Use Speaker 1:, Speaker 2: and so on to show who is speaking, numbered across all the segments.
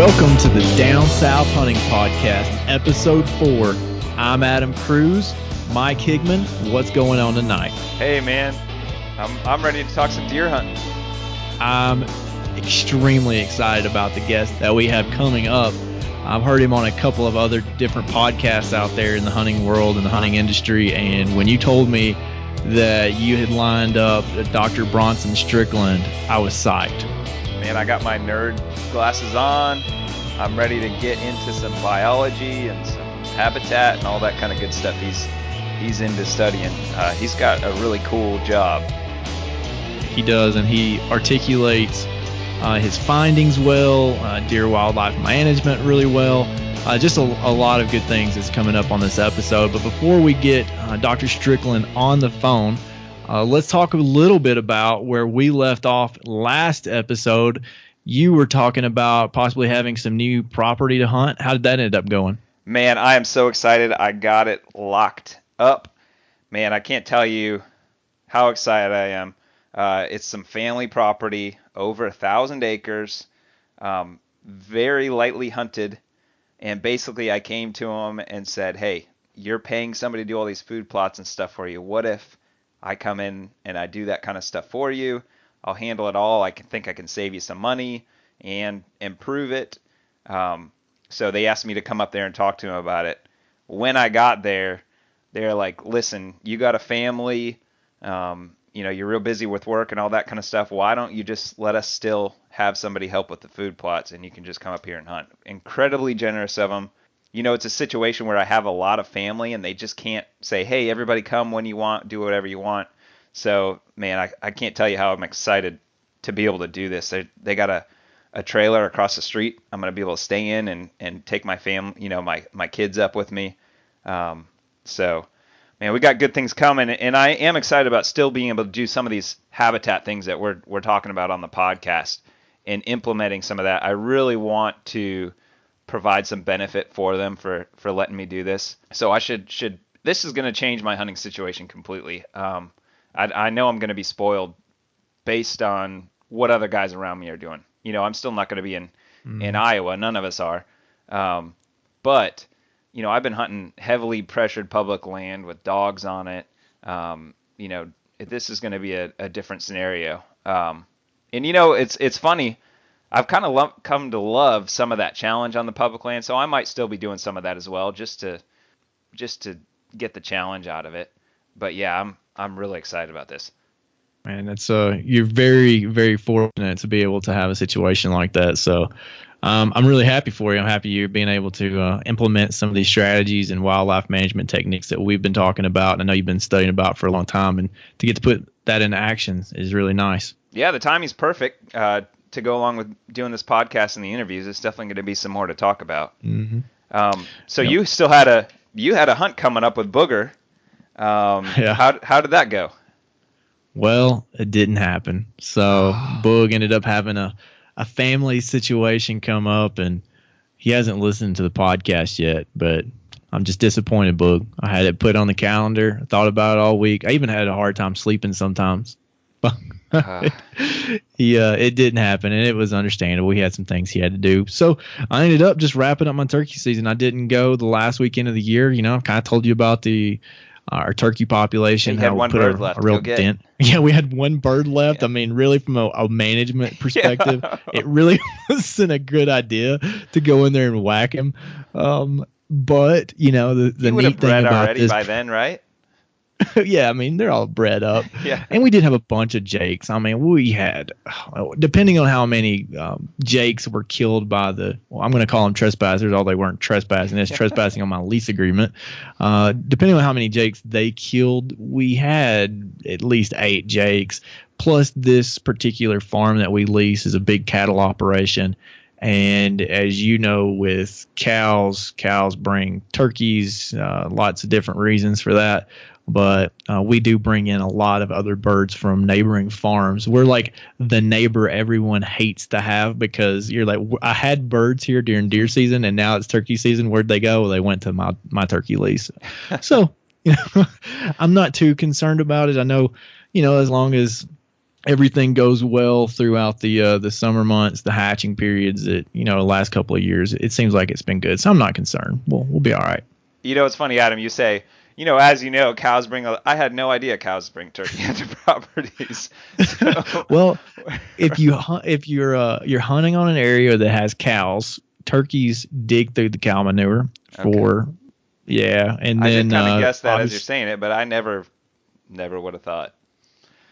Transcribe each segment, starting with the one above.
Speaker 1: Welcome to the Down South Hunting Podcast, Episode 4. I'm Adam Cruz. Mike Higman, what's going on tonight?
Speaker 2: Hey, man. I'm ready to talk some deer hunting.
Speaker 1: I'm extremely excited about the guest that we have coming up. I've heard him on a couple of other different podcasts out there in the hunting world and the hunting industry, and when you told me that you had lined up Dr. Bronson Strickland, I was psyched.
Speaker 2: Man, I got my nerd glasses on. I'm ready to get into some biology and some habitat and all that kind of good stuff he's into studying. He's got a really cool job.
Speaker 1: He does, and he articulates his findings well, deer wildlife management really well. Just a lot of good things is coming up on this episode. But before we get Dr. Strickland on the phone, let's talk a little bit about where we left off last episode. You were talking about possibly having some new property to hunt. How did that end up going?
Speaker 2: Man, I am so excited. I got it locked up. Man, I can't tell you how excited I am. It's some family property, over 1,000 acres, very lightly hunted. And basically I came to him and said, hey, you're paying somebody to do all these food plots and stuff for you. What if I come in and I do that kind of stuff for you? I'll handle it all. I think I can save you some money and improve it. So they asked me to come up there and talk to them about it. When I got there, they're like, listen, you got a family, you're real busy with work and all that kind of stuff. Why don't you just let us still have somebody help with the food plots and you can just come up here and hunt? Incredibly generous of them. You know, it's a situation where I have a lot of family and they just can't say, hey, everybody come when you want, do whatever you want. So, man, I can't tell you how I'm excited to be able to do this. They got a trailer across the street. I'm going to be able to stay in and take my family, my kids up with me. So, man, we got good things coming. And I am excited about still being able to do some of these habitat things that we're talking about on the podcast and implementing some of that. I really want to provide some benefit for them for letting me do this. So I should this is going to change my hunting situation completely. I know I'm going to be spoiled based on what other guys around me are doing. I'm still not going to be in Iowa. None of us are. But, I've been hunting heavily pressured public land with dogs on it. This is going to be a different scenario. It's funny. I've kind of come to love some of that challenge on the public land, so I might still be doing some of that as well, just to get the challenge out of it. But yeah, I'm really excited about this.
Speaker 1: Man, that's you're very, very fortunate to be able to have a situation like that. So I'm really happy for you. I'm happy you're being able to implement some of these strategies and wildlife management techniques that we've been talking about. And I know you've been studying about for a long time, and to get to put that into action is really nice. Yeah,
Speaker 2: the timing's perfect to go along with doing this podcast and the interviews. It's definitely going to be some more to talk about.
Speaker 1: Mm-hmm.
Speaker 2: So yep. You still had a hunt coming up with Booger.
Speaker 1: Yeah.
Speaker 2: How did that go?
Speaker 1: Well, it didn't happen. So Boog ended up having a family situation come up, and he hasn't listened to the podcast yet, but I'm just disappointed, Boog. I had it put on the calendar. I thought about it all week. I even had a hard time sleeping sometimes. It didn't happen, and it was understandable. He had some things he had to do. So I ended up just wrapping up my turkey season. I didn't go the last weekend of the year. I kind of told you about our turkey population.
Speaker 2: You had one bird left.
Speaker 1: A real dent. Yeah, we had one bird left. Yeah. I mean, really, from a management perspective, It really wasn't a good idea to go in there and whack him. But the neat thing about this
Speaker 2: by then, right?
Speaker 1: Yeah, I mean, they're all bred up.
Speaker 2: Yeah.
Speaker 1: And we did have a bunch of jakes. I mean, we had, depending on how many jakes were killed by I'm going to call them trespassers, although they weren't trespassing. It's trespassing on my lease agreement. Depending on how many jakes they killed, we had at least 8 jakes. Plus, this particular farm that we lease is a big cattle operation. And as you know, with cows bring turkeys, lots of different reasons for that. But we do bring in a lot of other birds from neighboring farms. We're like the neighbor everyone hates to have, because you're like, I had birds here during deer season and now it's turkey season. Where'd they go? Well, they went to my turkey lease. So, I'm not too concerned about it. I know, as long as everything goes well throughout the summer months, the hatching periods. That the last couple of years, it seems like it's been good. So I'm not concerned. We'll be all right.
Speaker 2: It's funny, Adam. You say, as you know, cows bring. I had no idea cows bring turkey into properties. So,
Speaker 1: well, if you're hunting on an area that has cows, turkeys dig through the cow manure for. Okay. Yeah, and
Speaker 2: I
Speaker 1: then
Speaker 2: did kind of guess that as you're saying it, but I never would have thought.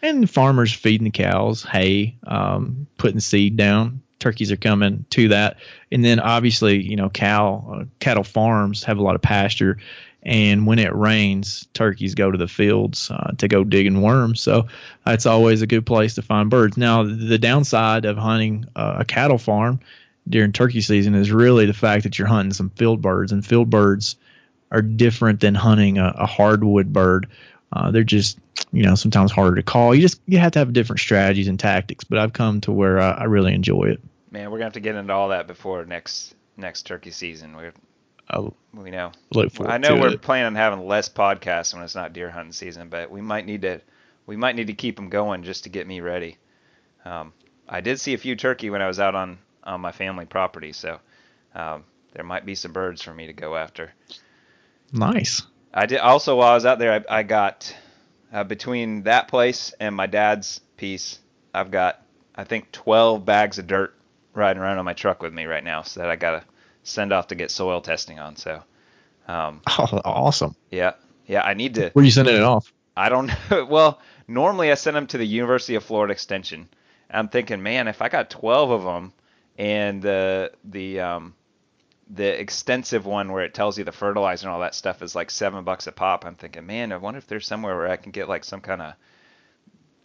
Speaker 1: And farmers feeding the cows hay, putting seed down. Turkeys are coming to that, and then obviously, cattle farms have a lot of pasture, and when it rains, turkeys go to the fields to go digging worms. So that's always a good place to find birds. Now, the downside of hunting a cattle farm during turkey season is really the fact that you're hunting some field birds, and field birds are different than hunting a hardwood bird. They're just, sometimes harder to call. You have to have different strategies and tactics, but I've come to where I really enjoy it.
Speaker 2: Man, we're gonna have to get into all that before next turkey season. We know. I know we're planning on having less podcasts when it's not deer hunting season, but we might need to keep them going just to get me ready. I did see a few turkey when I was out on my family property, so there might be some birds for me to go after.
Speaker 1: Nice.
Speaker 2: I did also, while I was out there, I got between that place and my dad's piece, I've got, I think, 12 bags of dirt riding around on my truck with me right now, so that I got to send off to get soil testing on. So,
Speaker 1: awesome.
Speaker 2: Yeah, I need to.
Speaker 1: Where are you sending it off?
Speaker 2: I don't know. Well, normally I send them to the University of Florida Extension. I'm thinking, man, if I got 12 of them and the extensive one where it tells you the fertilizer and all that stuff is like $7 a pop. I'm thinking, man, I wonder if there's somewhere where I can get like some kind of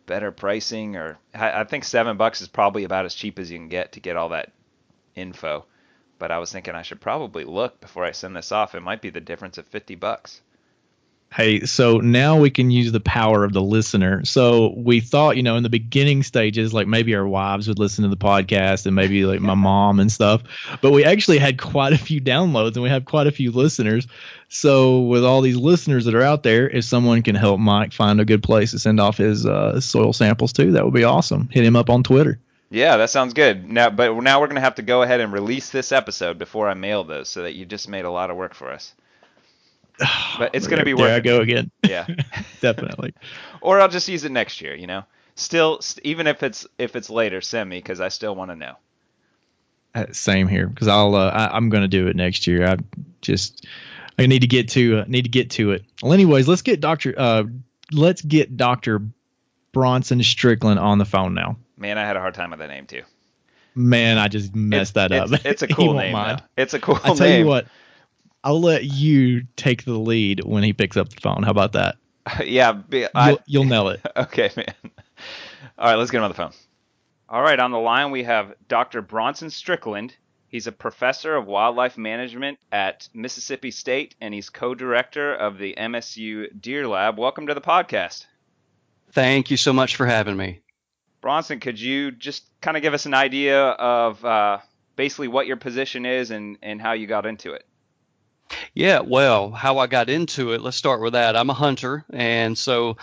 Speaker 2: better pricing, or I think $7 is probably about as cheap as you can get to get all that info. But I was thinking I should probably look before I send this off. It might be the difference of $50.
Speaker 1: Hey, so now we can use the power of the listener. So we thought, in the beginning stages, like maybe our wives would listen to the podcast and maybe like my mom and stuff. But we actually had quite a few downloads and we have quite a few listeners. So with all these listeners that are out there, if someone can help Mike find a good place to send off his soil samples to, that would be awesome. Hit him up on Twitter.
Speaker 2: Yeah, that sounds good. Now we're going to have to go ahead and release this episode before I mail those, so that you just made a lot of work for us. But it's going to be worth it.
Speaker 1: There I go again.
Speaker 2: Yeah.
Speaker 1: Definitely.
Speaker 2: Or I'll just use it next year, Still, even if it's later, send me, because I still want to know.
Speaker 1: Same here, because I'm going to do it next year. I need to get to it. Well, anyways, let's get Dr. Bronson Strickland on the phone now.
Speaker 2: Man, I had a hard time with that name too.
Speaker 1: Man, I just messed that up.
Speaker 2: It's a cool name. It's a cool name.
Speaker 1: I tell you what, I'll let you take the lead when he picks up the phone. How about that?
Speaker 2: Yeah,
Speaker 1: you'll nail it.
Speaker 2: Okay, man. All right, let's get him on the phone. All right, on the line we have Dr. Bronson Strickland. He's a professor of wildlife management at Mississippi State, and he's co-director of the MSU Deer Lab. Welcome to the podcast.
Speaker 3: Thank you so much for having me.
Speaker 2: Bronson, could you just kind of give us an idea of basically what your position is and how you got into it?
Speaker 3: Yeah, well, how I got into it, let's start with that. I'm a hunter, and so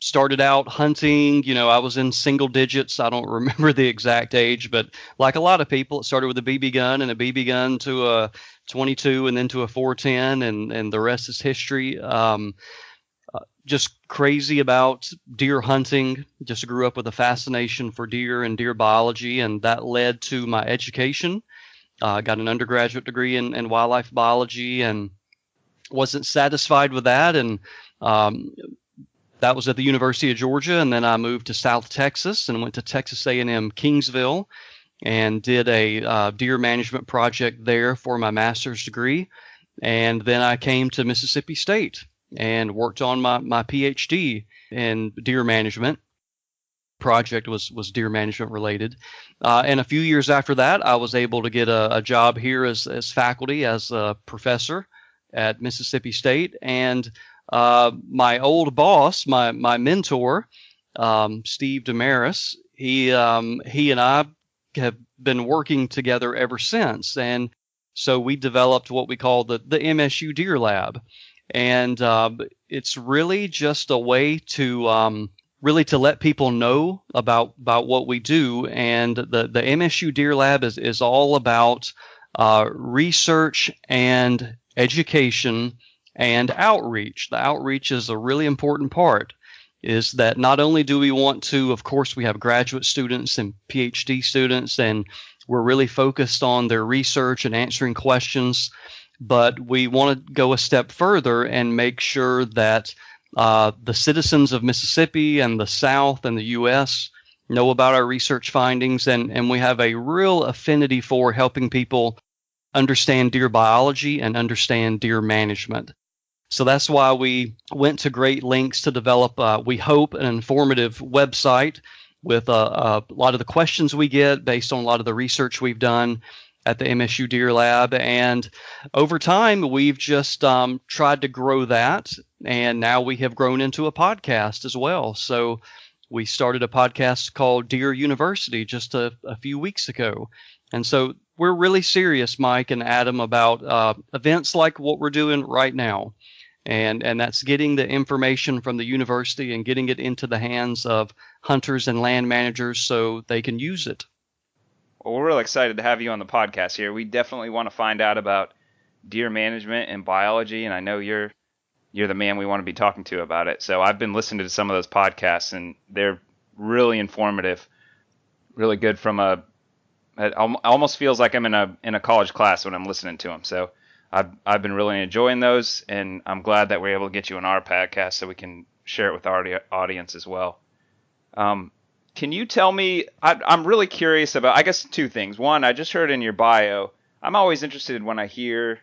Speaker 3: started out hunting. I was in single digits. I don't remember the exact age, but like a lot of people, it started with a BB gun and a BB gun to a 22 and then to a 410, and the rest is history. Just crazy about deer hunting. Just grew up with a fascination for deer and deer biology, and that led to my education. Got an undergraduate degree in wildlife biology, and wasn't satisfied with that. And that was at the University of Georgia. And then I moved to South Texas and went to Texas A&M Kingsville and did a deer management project there for my master's degree. And then I came to Mississippi State and worked on my PhD in deer management. Project was deer management related. And a few years after that, I was able to get a job here as faculty, as a professor at Mississippi State. And my old boss, my mentor, Steve Damaris, he and I have been working together ever since. And so we developed what we call the MSU Deer Lab. And it's really just a way to really to let people know about what we do. And the MSU Deer Lab is all about research and education and outreach. The outreach is a really important part, is that not only do we want to, of course, we have graduate students and PhD students, and we're really focused on their research and answering questions, but we want to go a step further and make sure that the citizens of Mississippi and the South and the U.S. know about our research findings, and we have a real affinity for helping people understand deer biology and understand deer management. So that's why we went to great lengths to develop, we hope, an informative website with a lot of the questions we get based on a lot of the research we've done at the MSU Deer Lab. And over time, we've just tried to grow that. And now we have grown into a podcast as well. So we started a podcast called Deer University just a few weeks ago. And so we're really serious, Mike and Adam, about events like what we're doing right now. And that's getting the information from the university and getting it into the hands of hunters and land managers so they can use it.
Speaker 2: Well, we're really excited to have you on the podcast here. We definitely want to find out about deer management and biology, and I know you're the man we want to be talking to about it. So I've been listening to some of those podcasts, and they're really informative, really good it almost feels like I'm in a college class when I'm listening to them. So I've been really enjoying those, and I'm glad that we're able to get you on our podcast so we can share it with our audience as well. Can you tell me, I'm really curious about, I guess, two things. One, I just heard in your bio, I'm always interested when I hear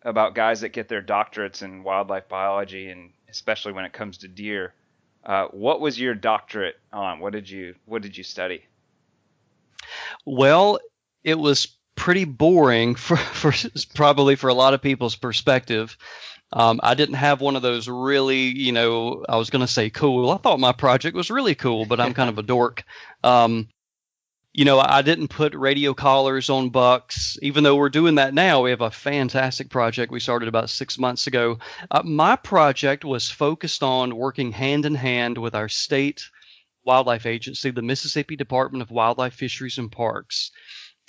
Speaker 2: about guys that get their doctorates in wildlife biology, and especially when it comes to deer. What was your doctorate on? What did you study?
Speaker 3: Well, it was pretty boring for probably for a lot of people's perspective. I didn't have one of those really, I was going to say cool. I thought my project was really cool, but I'm kind of a dork. I didn't put radio collars on bucks, even though we're doing that now. We have a fantastic project we started about 6 months ago. My project was focused on working hand in hand with our state wildlife agency, the Mississippi Department of Wildlife, Fisheries, and Parks.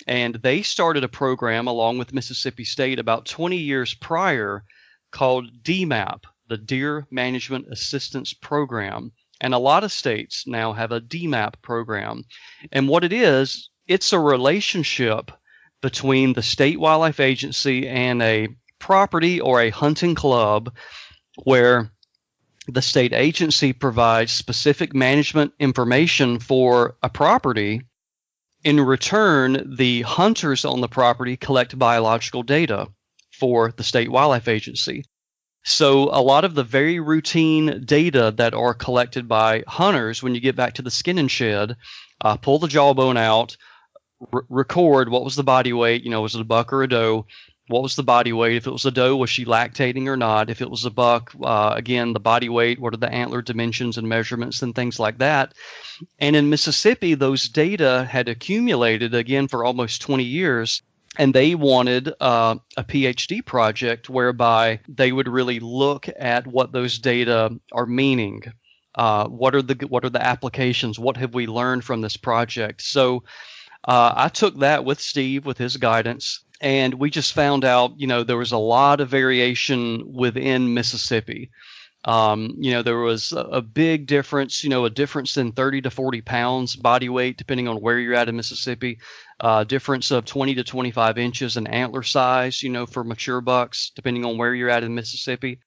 Speaker 3: And they started a program along with Mississippi State about 20 years prior called DMAP, the Deer Management Assistance Program. And a lot of states now have a DMAP program. And what it is, it's a relationship between the state wildlife agency and a property or a hunting club where the state agency provides specific management information for a property. In return, the hunters on the property collect biological data for the state wildlife agency. So a lot of the very routine data that are collected by hunters, when you get back to the skin and shed, pull the jawbone out, record what was the body weight, was it a buck or a doe? What was the body weight? If it was a doe, was she lactating or not? If it was a buck, again, the body weight, what are the antler dimensions and measurements and things like that. And in Mississippi, those data had accumulated, again, for almost 20 years. And they wanted a PhD project whereby they would really look at what those data are meaning. What are the applications? What have we learned from this project? So I took that with Steve, with his guidance, and we just found out, there was a lot of variation within Mississippi. There was a big difference, a difference in 30 to 40 pounds body weight, depending on where you're at in Mississippi. Difference of 20 to 25 inches in antler size, for mature bucks, depending on where you're at in Mississippi.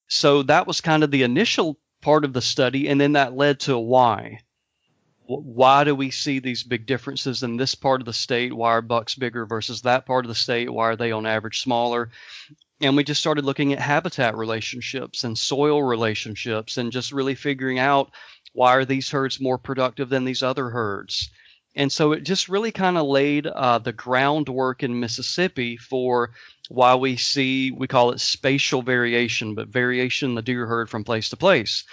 Speaker 3: So that was kind of the initial part of the study, and then that led to why. Why do we see these big differences in this part of the state? Why are bucks bigger versus that part of the state? Why are they on average smaller? And we just started looking at habitat relationships and soil relationships and just really figuring out, why are these herds more productive than these other herds? And so it just really kind of laid the groundwork in Mississippi for why we call it spatial variation, but variation in the deer herd from place to place.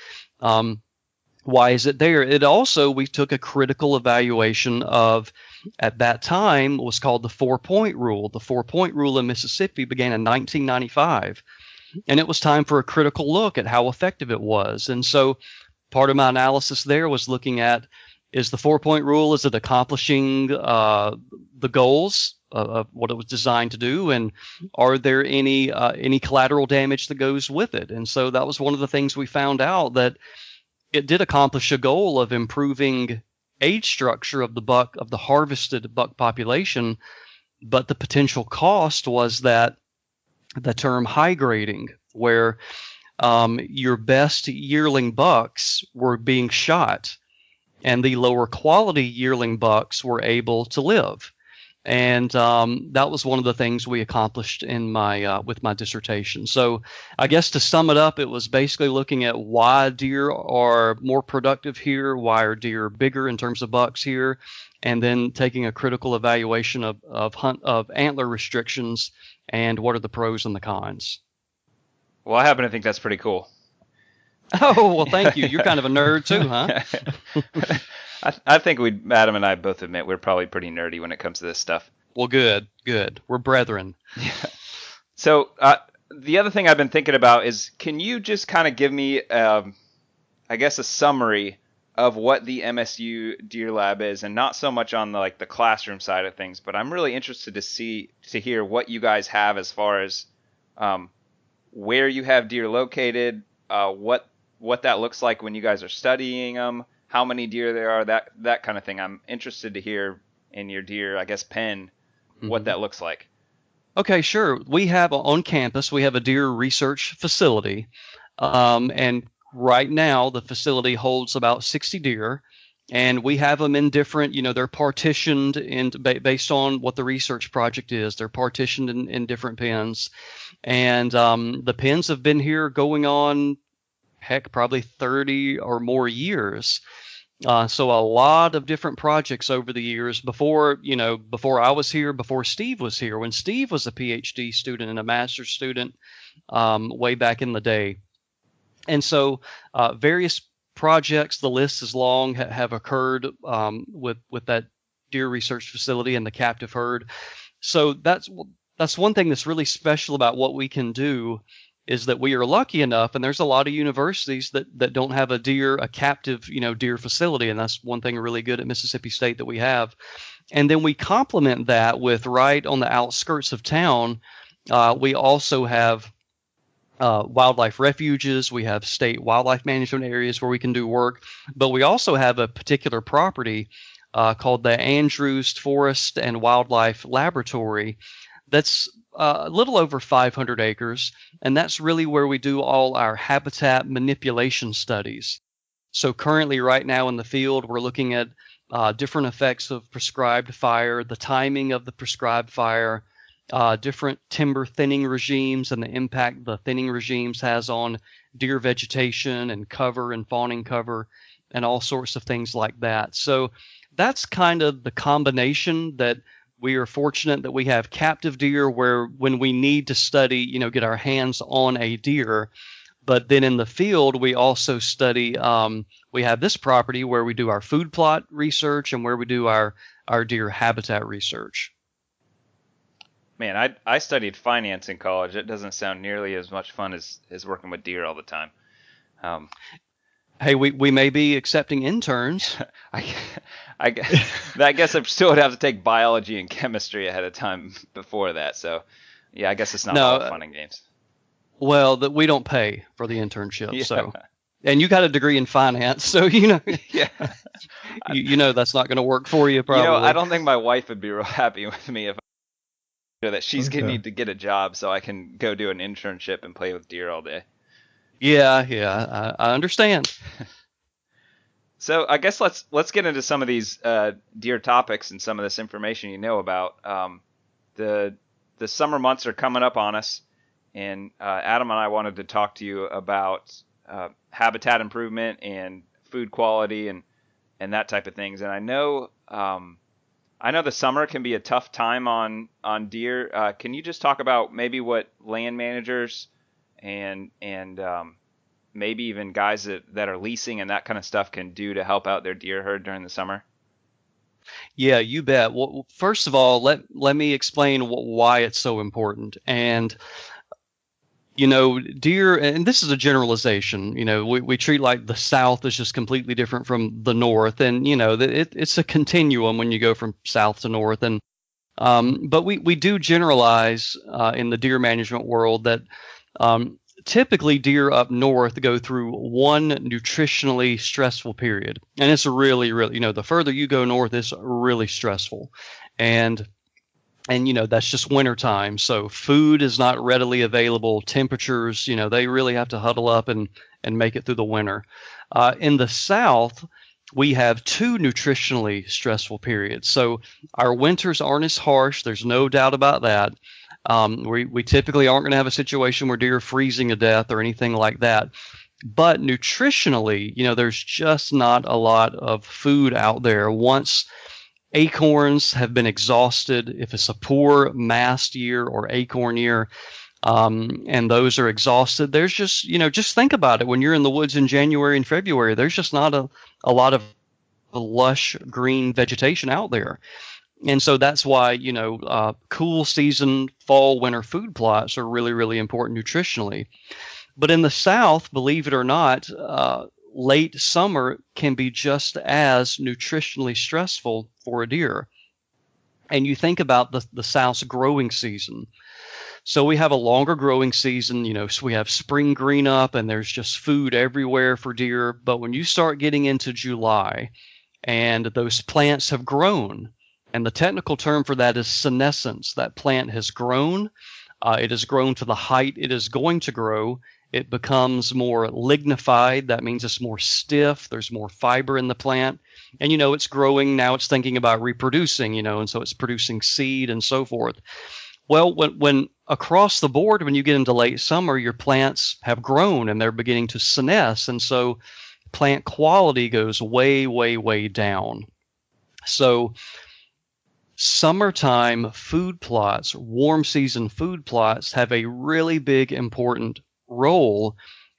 Speaker 3: Why is it there? It also, we took a critical evaluation of, at that time, was called the 4-point rule. The 4-point rule in Mississippi began in 1995, and it was time for a critical look at how effective it was. And so part of my analysis there was looking at, is the 4-point rule, is it accomplishing the goals of what it was designed to do, and are there any collateral damage that goes with it? And so that was one of the things we found out, that it did accomplish a goal of improving age structure of the harvested buck population, but the potential cost was that the term high grading, where your best yearling bucks were being shot and the lower quality yearling bucks were able to live. And that was one of the things we accomplished in my with my dissertation. So I guess to sum it up, it was basically looking at why deer are more productive here, why are deer bigger in terms of bucks here, and then taking a critical evaluation of antler restrictions and what are the pros and the cons.
Speaker 2: Well, I happen to think that's pretty cool.
Speaker 3: Oh, well, thank you. You're kind of a nerd too, huh?
Speaker 2: I think Adam and I both admit we're probably pretty nerdy when it comes to this stuff.
Speaker 3: Well, good. We're brethren.
Speaker 2: Yeah. So the other thing I've been thinking about is, can you just kind of give me, I guess, a summary of what the MSU Deer Lab is, and not so much on the classroom side of things, but I'm really interested to hear what you guys have as far as where you have deer located, what that looks like when you guys are studying them, how many deer there are, that kind of thing. I'm interested to hear in your deer, I guess, pen, what that looks like.
Speaker 3: Okay, sure. We have on campus, we have a deer research facility, and right now the facility holds about 60 deer, and we have them in different, they're partitioned based on what the research project is. They're partitioned in different pens, and the pens have been here going on, probably 30 or more years. So a lot of different projects over the years before I was here, before Steve was here, when Steve was a PhD student and a master's student way back in the day. And so various projects, the list is long, have occurred with that deer research facility and the captive herd. So that's one thing that's really special about what we can do, is that we are lucky enough, and there's a lot of universities that don't have a captive, deer facility, and that's one thing really good at Mississippi State that we have. And then we complement that with, right on the outskirts of town, we also have wildlife refuges, we have state wildlife management areas where we can do work, but we also have a particular property called the Andrews Forest and Wildlife Laboratory that's a little over 500 acres, and that's really where we do all our habitat manipulation studies. So currently, right now in the field, we're looking at different effects of prescribed fire, the timing of the prescribed fire, different timber thinning regimes and the impact the thinning regimes has on deer vegetation and cover and fawning cover and all sorts of things like that. So that's kind of the combination that we are fortunate that we have captive deer, where when we need to study, get our hands on a deer. But then in the field, we also study, we have this property where we do our food plot research and where we do our deer habitat research.
Speaker 2: Man, I studied finance in college. It doesn't sound nearly as much fun as working with deer all the time.
Speaker 3: Hey, we may be accepting interns.
Speaker 2: I guess I still would have to take biology and chemistry ahead of time before that. So, yeah, I guess it's not all fun and games.
Speaker 3: Well, we don't pay for the internship. Yeah. So, and you got a degree in finance, so yeah, that's not going to work for you. Probably.
Speaker 2: I don't think my wife would be real happy with me if that she's going to need to get a job so I can go do an internship and play with deer all day.
Speaker 3: Yeah, I understand.
Speaker 2: So I guess let's get into some of these deer topics and some of this information you know about. The summer months are coming up on us, and Adam and I wanted to talk to you about habitat improvement and food quality and that type of things. And I know the summer can be a tough time on deer. Can you just talk about maybe what land managers and maybe even guys that are leasing and that kind of stuff can do to help out their deer herd during the summer?
Speaker 3: Yeah, you bet. Well, first of all, let me explain why it's so important. And Deer, and this is a generalization, we treat like the South is just completely different from the North. And, it's a continuum when you go from South to North. And, but we do generalize in the deer management world that typically deer up north go through one nutritionally stressful period. And it's really, really, the further you go north, it's really stressful. And that's just wintertime. So food is not readily available. Temperatures, they really have to huddle up and make it through the winter. In the South, we have two nutritionally stressful periods. So our winters aren't as harsh. There's no doubt about that. We typically aren't going to have a situation where deer are freezing to death or anything like that. But nutritionally, there's just not a lot of food out there. Once acorns have been exhausted, if it's a poor mast year or acorn year, and those are exhausted, there's just think about it. When you're in the woods in January and February, there's just not a lot of lush green vegetation out there. And so that's why, cool season, fall, winter food plots are really, really important nutritionally. But in the South, believe it or not, late summer can be just as nutritionally stressful for a deer. And you think about the South's growing season. So we have a longer growing season, so we have spring green up and there's just food everywhere for deer. But when you start getting into July and those plants have grown, and the technical term for that is senescence, that plant has grown, it has grown to the height it is going to grow. It becomes more lignified. That means it's more stiff. There's more fiber in the plant. And, it's growing. Now it's thinking about reproducing, and so it's producing seed and so forth. Well, when across the board, when you get into late summer, your plants have grown and they're beginning to senesce. And so plant quality goes way, way, way down. So summertime food plots, warm season food plots have a really big, important role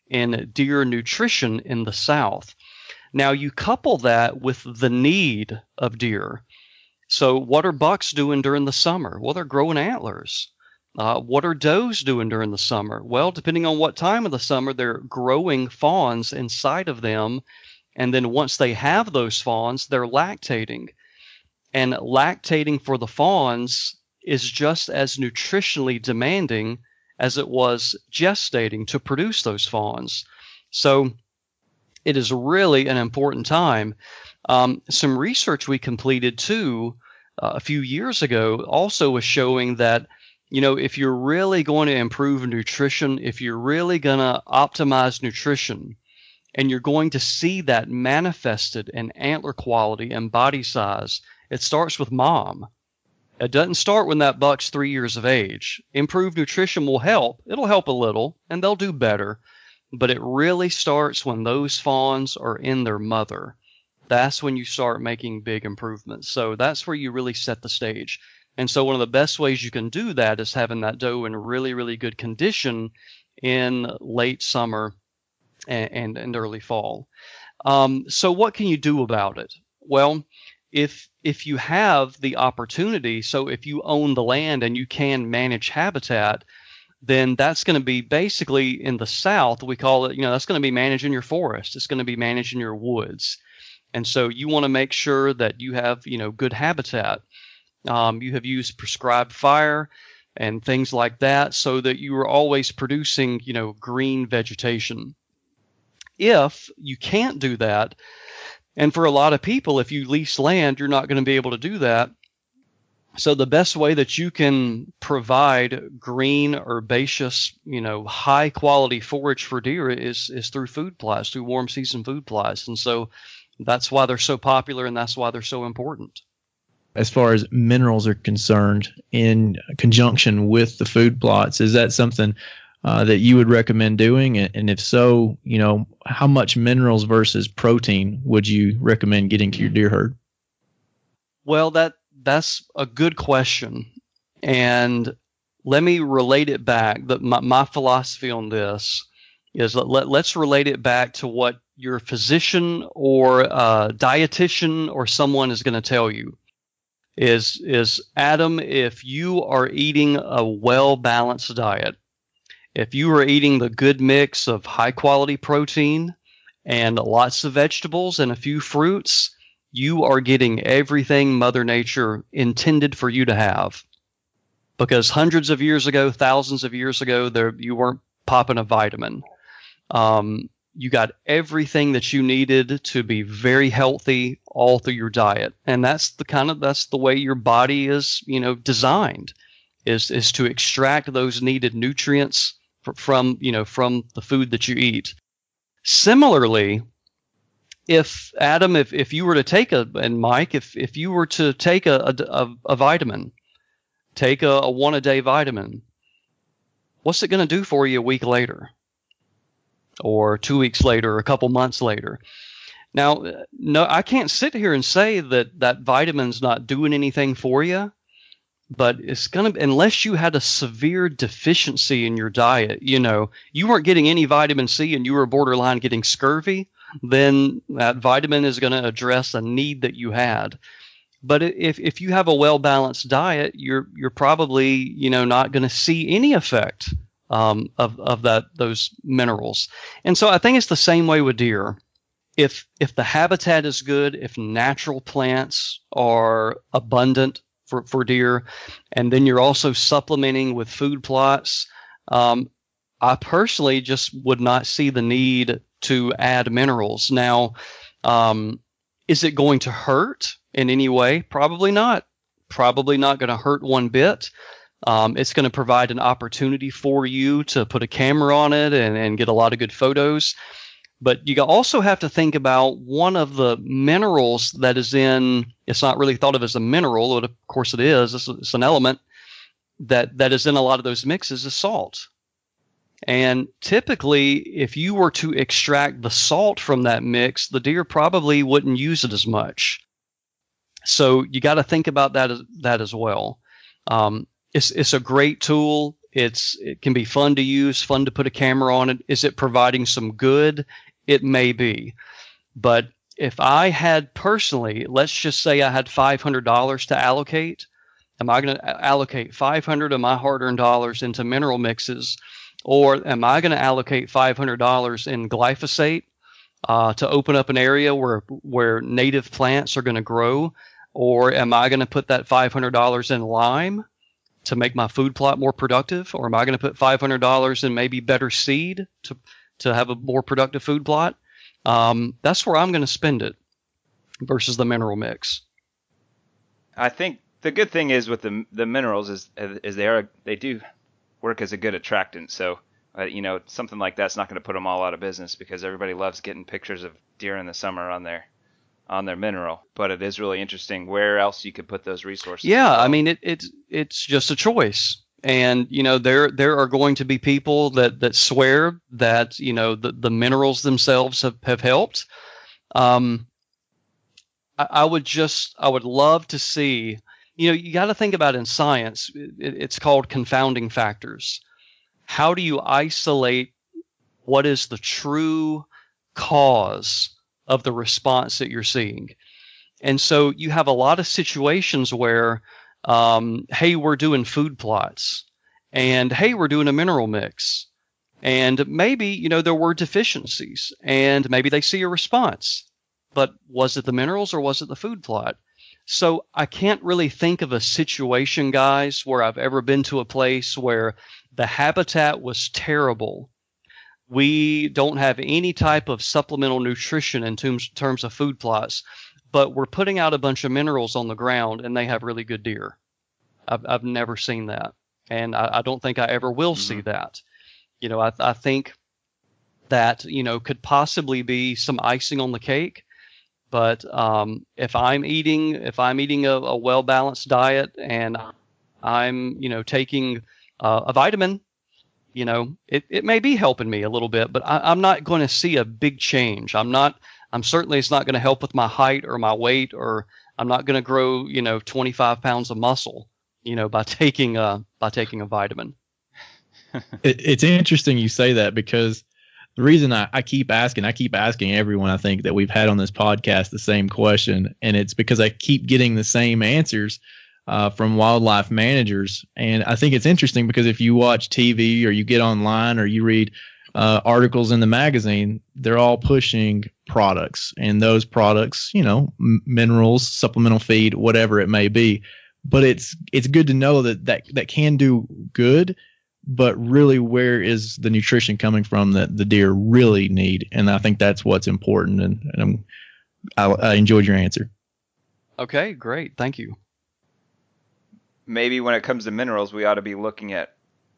Speaker 3: in deer nutrition in the South. Now you couple that with the need of deer. So what are bucks doing during the summer? Well, they're growing antlers. What are does doing during the summer? Well, depending on what time of the summer, they're growing fawns inside of them. And then once they have those fawns, they're lactating. And lactating for the fawns is just as nutritionally demanding as it was gestating to produce those fawns. So it is really an important time. Some research we completed too a few years ago also was showing that, if you're really going to improve nutrition, if you're really going to optimize nutrition, and you're going to see that manifested in antler quality and body size, it starts with mom. It doesn't start when that buck's 3 years of age. Improved nutrition will help. It'll help a little, and they'll do better. But it really starts when those fawns are in their mother. That's when you start making big improvements. So that's where you really set the stage. And so one of the best ways you can do that is having that doe in really, really good condition in late summer and early fall. So what can you do about it? Well, if you have the opportunity, so if you own the land and you can manage habitat, then that's going to be basically in the South, we call it, that's going to be managing your forest. It's going to be managing your woods. And so you want to make sure that you have, good habitat. You have used prescribed fire and things like that so that you are always producing, green vegetation. If you can't do that, and for a lot of people, if you lease land, you're not going to be able to do that. So the best way that you can provide green, herbaceous, high quality forage for deer is through food plots, through warm season food plots. And so that's why they're so popular and that's why they're so important.
Speaker 1: As far as minerals are concerned, in conjunction with the food plots, is that something that you would recommend doing? And if so, how much minerals versus protein would you recommend getting to your deer herd?
Speaker 3: Well, that's a good question. And let me relate it back. My philosophy on this is let's relate it back to what your physician or dietitian or someone is going to tell you. Is Adam, if you are eating a well-balanced diet, If you are eating the good mix of high quality protein and lots of vegetables and a few fruits, you are getting everything Mother Nature intended for you to have. Because hundreds of years ago, thousands of years ago, you weren't popping a vitamin. You got everything that you needed to be very healthy all through your diet. And that's the way your body is, designed, is to extract those needed nutrients from the food that you eat. Similarly, if you were to take and Mike, if you were to take a vitamin, take a 1-a-day vitamin, what's it going to do for you a week later? Or 2 weeks later, or a couple months later? Now, no, I can't sit here and say that vitamin's not doing anything for you, but it's going to, unless you had a severe deficiency in your diet, you weren't getting any vitamin C and you were borderline getting scurvy, then that vitamin is going to address a need that you had. But if you have a well-balanced diet, you're probably, not going to see any effect of those minerals. And so I think it's the same way with deer. If the habitat is good, if natural plants are abundant for deer, and then you're also supplementing with food plots, I personally just would not see the need to add minerals. Now, is it going to hurt in any way? Probably not. Probably not going to hurt one bit. It's going to provide an opportunity for you to put a camera on it and get a lot of good photos. But you also have to think about one of the minerals that is in, it's not really thought of as a mineral, but of course it is. It's an element that is in a lot of those mixes, is salt. And typically, if you were to extract the salt from that mix, the deer probably wouldn't use it as much. So you got to think about that as well. It's a great tool. It can be fun to use, fun to put a camera on it. Is it providing some good? It may be. But if I had personally, let's just say I had $500 to allocate, am I going to allocate 500 of my hard-earned dollars into mineral mixes, or am I going to allocate $500 in glyphosate to open up an area where native plants are going to grow, or am I going to put that $500 in lime to make my food plot more productive, or am I going to put $500 in maybe better seed to have a more productive food plot? That's where I'm going to spend it versus the mineral mix.
Speaker 2: I think the good thing is with the minerals is they do work as a good attractant. So, something like that's not going to put them all out of business, because everybody loves getting pictures of deer in the summer on their mineral. But it is really interesting where else you could put those resources.
Speaker 3: Yeah, I mean it's just a choice. And there are going to be people that swear that the minerals themselves have helped. I would love to see. You got to think about in science. It's called confounding factors. How do you isolate what is the true cause of the response that you're seeing? And so you have a lot of situations where, hey, we're doing food plots, and hey, we're doing a mineral mix, and maybe, there were deficiencies, and maybe they see a response, but was it the minerals or was it the food plot? So I can't really think of a situation, guys, where I've ever been to a place where the habitat was terrible. We don't have any type of supplemental nutrition in terms of food plots, but we're putting out a bunch of minerals on the ground and they have really good deer. I've never seen that. And I don't think I ever will see that. I think that, could possibly be some icing on the cake. But if I'm eating a well-balanced diet and I'm, taking a vitamin, it may be helping me a little bit, but I'm not going to see a big change. Certainly it's not going to help with my height or my weight, or I'm not going to grow, 25 pounds of muscle, by taking a vitamin.
Speaker 1: It's interesting you say that, because the reason I keep asking everyone I think that we've had on this podcast the same question, and it's because I keep getting the same answers. from wildlife managers. And I think it's interesting because if you watch TV or you get online or you read articles in the magazine, they're all pushing products, and those products, minerals, supplemental feed, whatever it may be. But it's good to know that can do good, but really where is the nutrition coming from that the deer really need? And I think that's what's important. And I enjoyed your answer.
Speaker 3: Okay, great. Thank you.
Speaker 2: Maybe when it comes to minerals, we ought to be looking at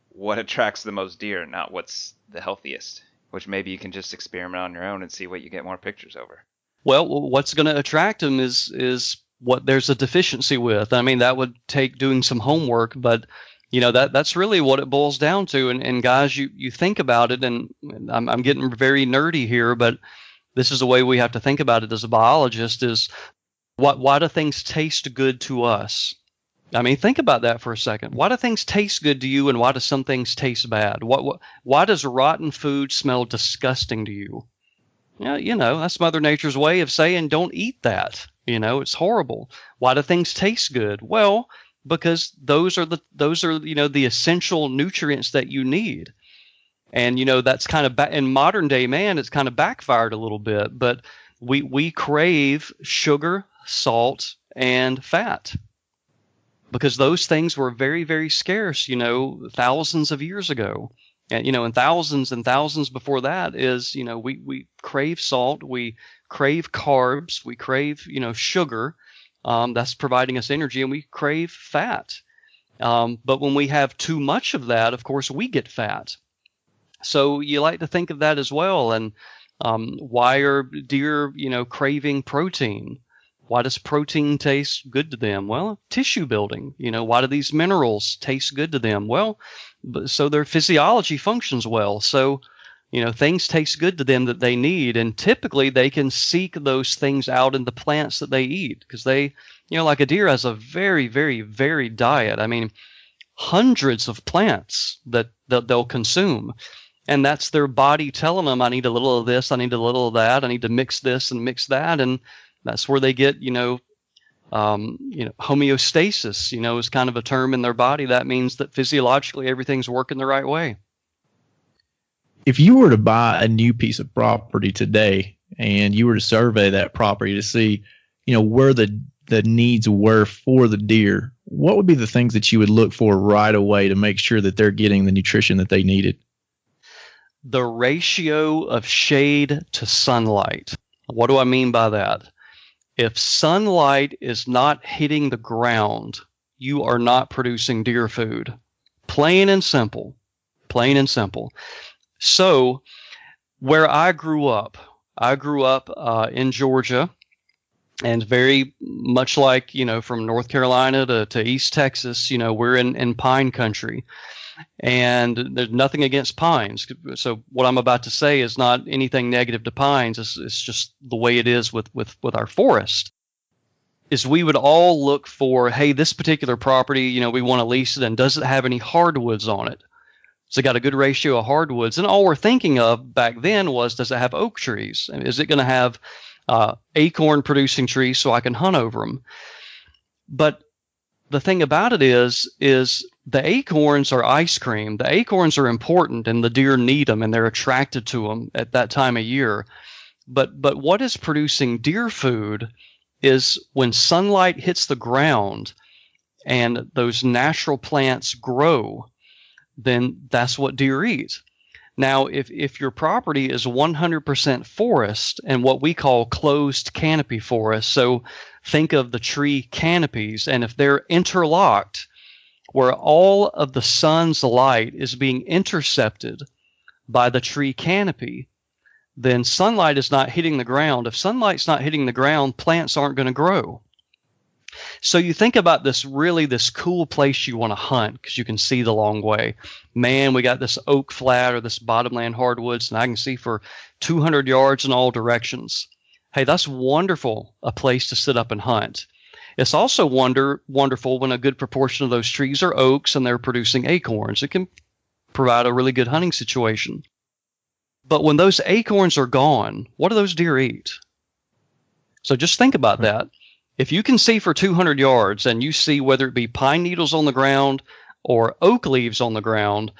Speaker 2: what attracts the most deer, not what's the healthiest, which maybe you can just experiment on your own and see what you get more pictures over.
Speaker 3: Well, what's going to attract them is what there's a deficiency with. I mean, that would take doing some homework, but that's really what it boils down to. And guys, you think about it, and I'm getting very nerdy here, but this is the way we have to think about it as a biologist: is why do things taste good to us? I mean, think about that for a second. Why do things taste good to you, and why do some things taste bad? Why does rotten food smell disgusting to you? That's Mother Nature's way of saying don't eat that. It's horrible. Why do things taste good? Well, because those are the essential nutrients that you need. And that's kind of in modern day man, it's kind of backfired a little bit. But we crave sugar, salt, and fat, because those things were very, very scarce, thousands of years ago. And, and thousands before that is, we crave salt, we crave carbs, we crave, sugar, that's providing us energy, and we crave fat. But when we have too much of that, of course, we get fat. So you like to think of that as well. And why are deer, craving protein? Why does protein taste good to them? Well, tissue building. Why do these minerals taste good to them? Well, so their physiology functions well. So, things taste good to them that they need. And typically they can seek those things out in the plants that they eat, because they, like a deer has a very, very varied diet. I mean, hundreds of plants that they'll consume. And that's their body telling them, I need a little of this, I need a little of that, I need to mix this and mix that. And that's where they get, homeostasis, is kind of a term in their body. That means that physiologically everything's working the right way.
Speaker 1: If you were to buy a new piece of property today and you were to survey that property to see, where the needs were for the deer, what would be the things that you would look for right away to make sure that they're getting the nutrition that they needed?
Speaker 3: The ratio of shade to sunlight. What do I mean by that? If sunlight is not hitting the ground, you are not producing deer food. Plain and simple. Plain and simple. So where I grew up in Georgia, and very much like, from North Carolina to East Texas, we're in pine country. And there's nothing against pines. So what I'm about to say is not anything negative to pines. It's just the way it is with our forest. Is we would all look for, hey, this particular property, we want to lease it, and does it have any hardwoods on it? So it got a good ratio of hardwoods. And all we're thinking of back then was, does it have oak trees? Is it going to have acorn producing trees so I can hunt over them? But the thing about it is the acorns are ice cream. The acorns are important, and the deer need them, and they're attracted to them at that time of year. But what is producing deer food is when sunlight hits the ground and those natural plants grow, then that's what deer eat. Now, if your property is 100% forest and what we call closed canopy forest, so think of the tree canopies, and if they're interlocked, where all of the sun's light is being intercepted by the tree canopy, then sunlight is not hitting the ground. If sunlight's not hitting the ground, plants aren't going to grow. So you think about this cool place you want to hunt because you can see the long way. Man, we got this oak flat or this bottomland hardwoods, and I can see for 200 yards in all directions. Hey, that's wonderful, a place to sit up and hunt. It's also wonderful when a good proportion of those trees are oaks and they're producing acorns. It can provide a really good hunting situation. But when those acorns are gone, what do those deer eat? So just think about that. If you can see for 200 yards and you see whether it be pine needles on the ground or oak leaves on the ground,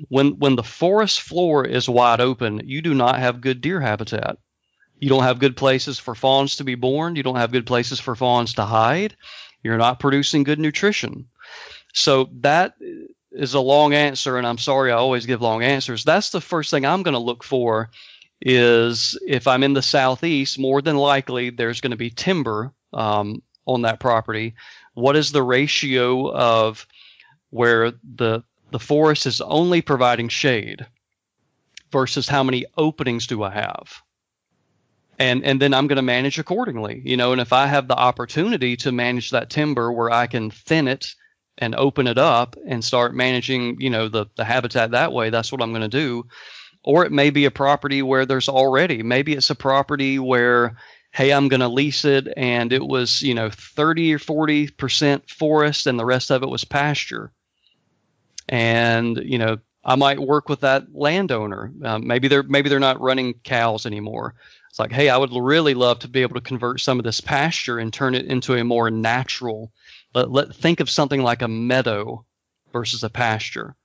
Speaker 3: when the forest floor is wide open, you do not have good deer habitat. You don't have good places for fawns to be born. You don't have good places for fawns to hide. You're not producing good nutrition. So that is a long answer, and I'm sorry I always give long answers. That's the first thing I'm going to look for is if I'm in the southeast, more than likely there's going to be timber on that property. What is the ratio of where the forest is only providing shade versus how many openings do I have? And then I'm going to manage accordingly, and if I have the opportunity to manage that timber where I can thin it and open it up and start managing, the habitat that way, that's what I'm going to do. Or it may be a property where maybe it's a property where, hey, I'm going to lease it and it was, 30 or 40% forest and the rest of it was pasture. And, I might work with that landowner. Maybe they're not running cows anymore. It's like, hey, I would really love to be able to convert some of this pasture and turn it into a more natural. Think of something like a meadow versus a pasture.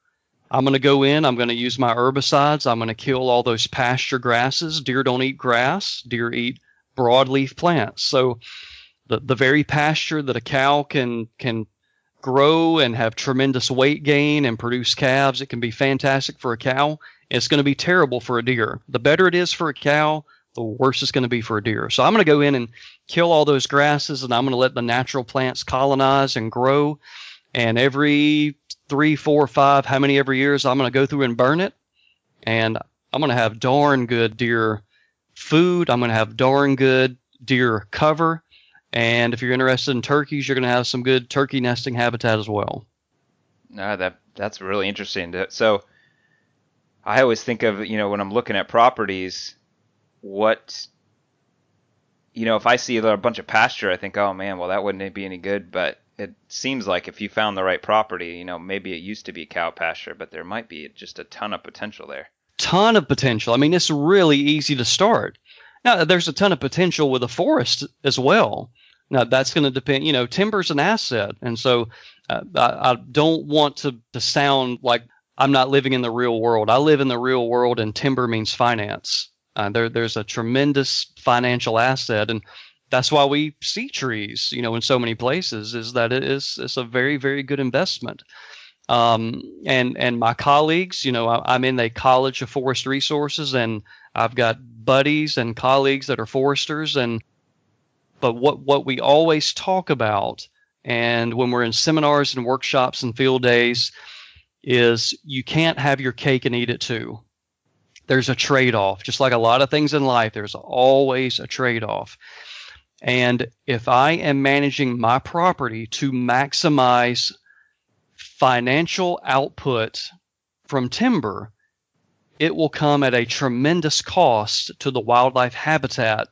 Speaker 3: I'm going to go in. I'm going to use my herbicides. I'm going to kill all those pasture grasses. Deer don't eat grass. Deer eat broadleaf plants. So the very pasture that a cow can grow and have tremendous weight gain and produce calves, it can be fantastic for a cow. It's going to be terrible for a deer. The better it is for a cow, the worse it's going to be for a deer. So I'm going to go in and kill all those grasses, and I'm going to let the natural plants colonize and grow. And every 3, 4, 5, how many every years, I'm going to go through and burn it. And I'm going to have darn good deer food. I'm going to have darn good deer cover. And if you're interested in turkeys, you're going to have some good turkey nesting habitat as well.
Speaker 2: No, that's really interesting. So I always think of, when I'm looking at properties, if I see a bunch of pasture, I think, oh man, well, that wouldn't be any good. But it seems like if you found the right property, maybe it used to be cow pasture, but there might be just a ton of potential there.
Speaker 3: Ton of potential. I mean, it's really easy to start. Now, there's a ton of potential with a forest as well. Now, that's going to depend, timber's an asset. And so I don't want to sound like I'm not living in the real world. I live in the real world, and timber means finance. There's a tremendous financial asset, and that's why we see trees, in so many places, is that it's a very, very good investment. And my colleagues, I'm in a college of forest resources, and I've got buddies and colleagues that are foresters. But what we always talk about, and when we're in seminars and workshops and field days, is you can't have your cake and eat it too. There's a trade-off. Just like a lot of things in life, there's always a trade-off. And if I am managing my property to maximize financial output from timber, it will come at a tremendous cost to the wildlife habitat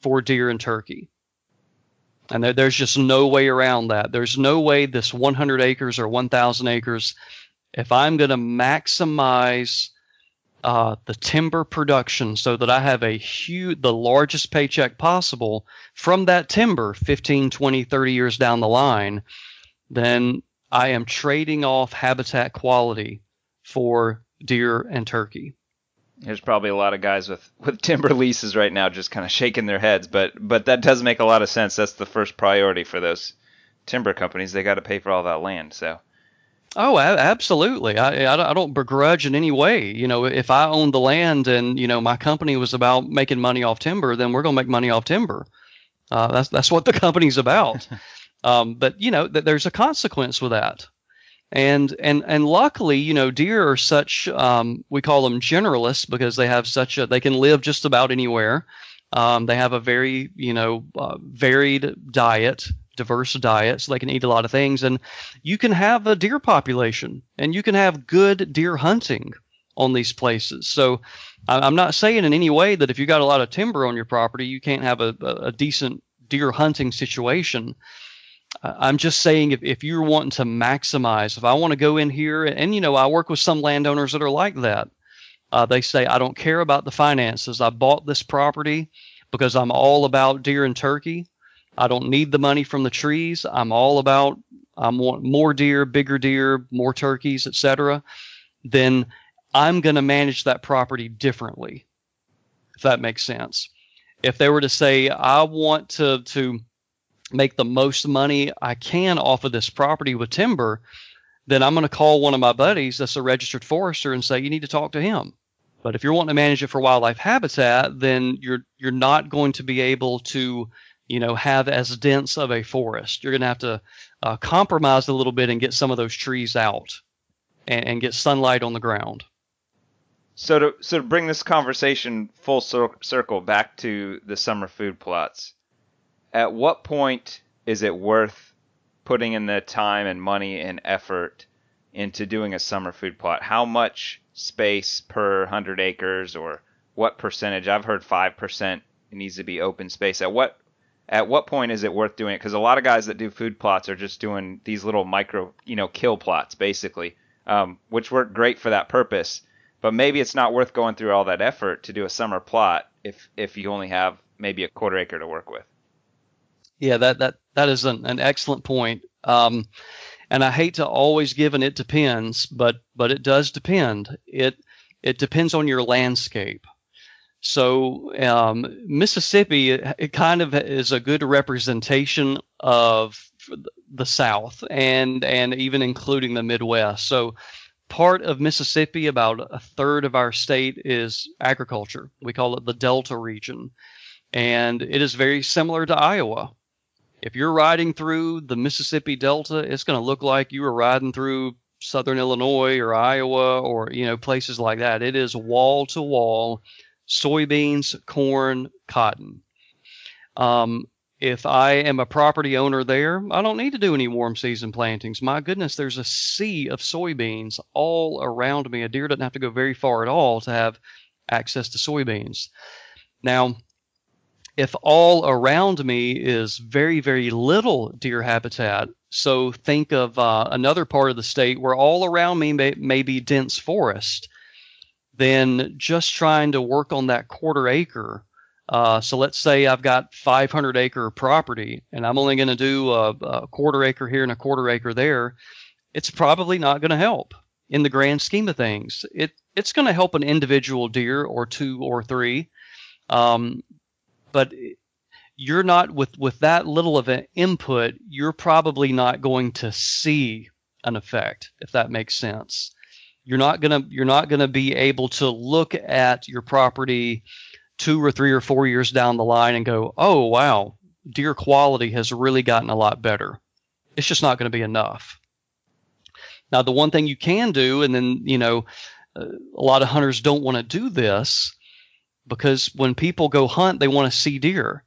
Speaker 3: for deer and turkey. And there's just no way around that. There's no way this 100 acres or 1,000 acres, if I'm going to maximize the timber production so that I have the largest paycheck possible from that timber 15, 20, 30 years down the line, then I am trading off habitat quality for deer and turkey.
Speaker 2: There's probably a lot of guys with timber leases right now just kind of shaking their heads, but that does make a lot of sense. That's the first priority for those timber companies. They got to pay for all that land, so.
Speaker 3: Oh, absolutely. I don't begrudge in any way. If I owned the land and, my company was about making money off timber, then we're going to make money off timber. That's what the company's about. But, there's a consequence with that. And luckily, deer are such, we call them generalists because they have they can live just about anywhere. They have a very, varied diet, diverse diet, so they can eat a lot of things. And you can have a deer population and you can have good deer hunting on these places. So I'm not saying in any way that if you got a lot of timber on your property, you can't have a decent deer hunting situation. I'm just saying if you're wanting to maximize, if I want to go in here and, I work with some landowners that are like that. They say, I don't care about the finances. I bought this property because I'm all about deer and turkey. I don't need the money from the trees. I want more deer, bigger deer, more turkeys, etc. Then I'm going to manage that property differently, if that makes sense. If they were to say, I want to make the most money I can off of this property with timber, then I'm going to call one of my buddies that's a registered forester and say, you need to talk to him. But if you're wanting to manage it for wildlife habitat, then you're not going to be able to, have as dense of a forest. You're going to have to compromise a little bit and get some of those trees out and get sunlight on the ground.
Speaker 2: So to bring this conversation full circle back to the summer food plots, at what point is it worth putting in the time and money and effort into doing a summer food plot? How much space per 100 acres, or what percentage? I've heard 5% needs to be open space. At what point is it worth doing it? Because a lot of guys that do food plots are just doing these little micro, kill plots basically, which work great for that purpose. But maybe it's not worth going through all that effort to do a summer plot if you only have maybe a quarter acre to work with.
Speaker 3: Yeah, that is an excellent point. And I hate to always give an it depends, but it does depend. It depends on your landscape. So Mississippi, it kind of is a good representation of the South and even including the Midwest. So part of Mississippi, about a third of our state, is agriculture. We call it the Delta region. And it is very similar to Iowa. If you're riding through the Mississippi Delta, it's going to look like you were riding through Southern Illinois or Iowa or, places like that. It is wall to wall, soybeans, corn, cotton. If I am a property owner there, I don't need to do any warm season plantings. My goodness, there's a sea of soybeans all around me. A deer doesn't have to go very far at all to have access to soybeans. Now, if all around me is very, very little deer habitat, so think of another part of the state where all around me may be dense forest, then just trying to work on that quarter acre. So let's say I've got 500 acre property and I'm only going to do a quarter acre here and a quarter acre there. It's probably not going to help in the grand scheme of things. It's going to help an individual deer or two or three. But you're not with that little of an input, you're probably not going to see an effect, if that makes sense. You're not gonna be able to look at your property 2 or 3 or 4 years down the line and go, oh wow, deer quality has really gotten a lot better. It's just not going to be enough. Now, the one thing you can do, and then a lot of hunters don't want to do this, because when people go hunt, they want to see deer.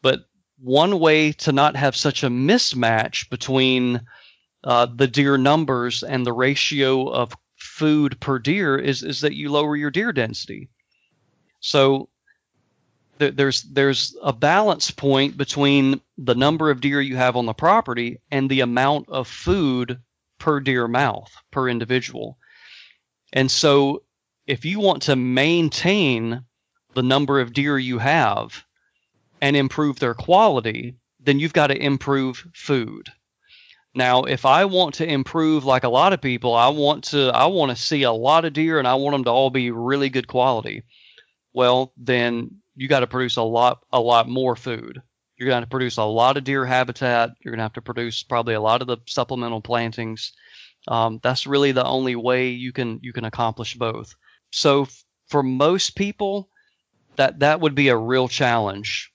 Speaker 3: But one way to not have such a mismatch between the deer numbers and the ratio of food per deer is that you lower your deer density. So there's a balance point between the number of deer you have on the property and the amount of food per deer mouth, per individual. And so if you want to maintain the number of deer you have and improve their quality, then you've got to improve food. Now, if I want to improve, like a lot of people, I want to see a lot of deer and I want them to all be really good quality. Well, then you got to produce a lot more food. You're going to produce a lot of deer habitat. You're going to have to produce probably a lot of the supplemental plantings. That's really the only way you can accomplish both. So for most people, that would be a real challenge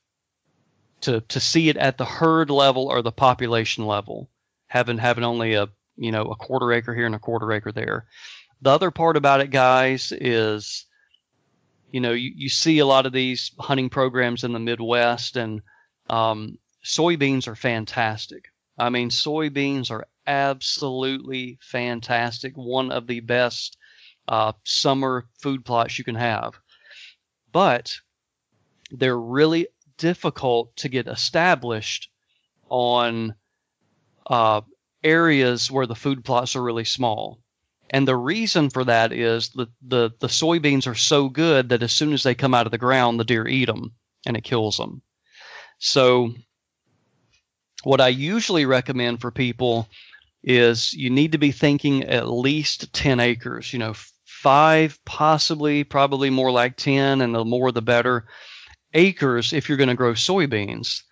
Speaker 3: to see it at the herd level or the population level, having only a quarter acre here and a quarter acre there. The other part about it, guys, is you see a lot of these hunting programs in the Midwest, and soybeans are fantastic. I mean, soybeans are absolutely fantastic. One of the best summer food plots you can have. But they're really difficult to get established on areas where the food plots are really small. And the reason for that is the soybeans are so good that as soon as they come out of the ground, the deer eat them and it kills them. So What I usually recommend for people is you need to be thinking at least 10 acres, 5, probably more like 10, and the more the better acres if you're going to grow soybeans.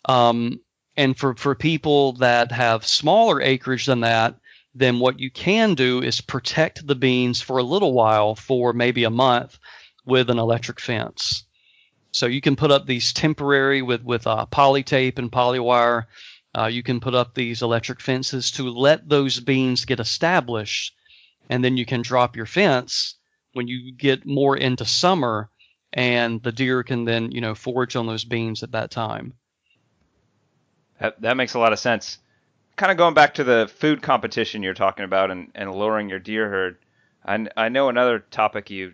Speaker 3: And for people that have smaller acreage than that, then what you can do is protect the beans for a little while, for maybe a month, with an electric fence. So you can put up these temporary with poly tape and poly wire. You can put up these electric fences to let those beans get established, and then you can drop your fence when you get more into summer, and the deer can then forage on those beans at that time.
Speaker 2: That makes a lot of sense. Kind of going back to the food competition you're talking about and luring your deer herd, I know another topic you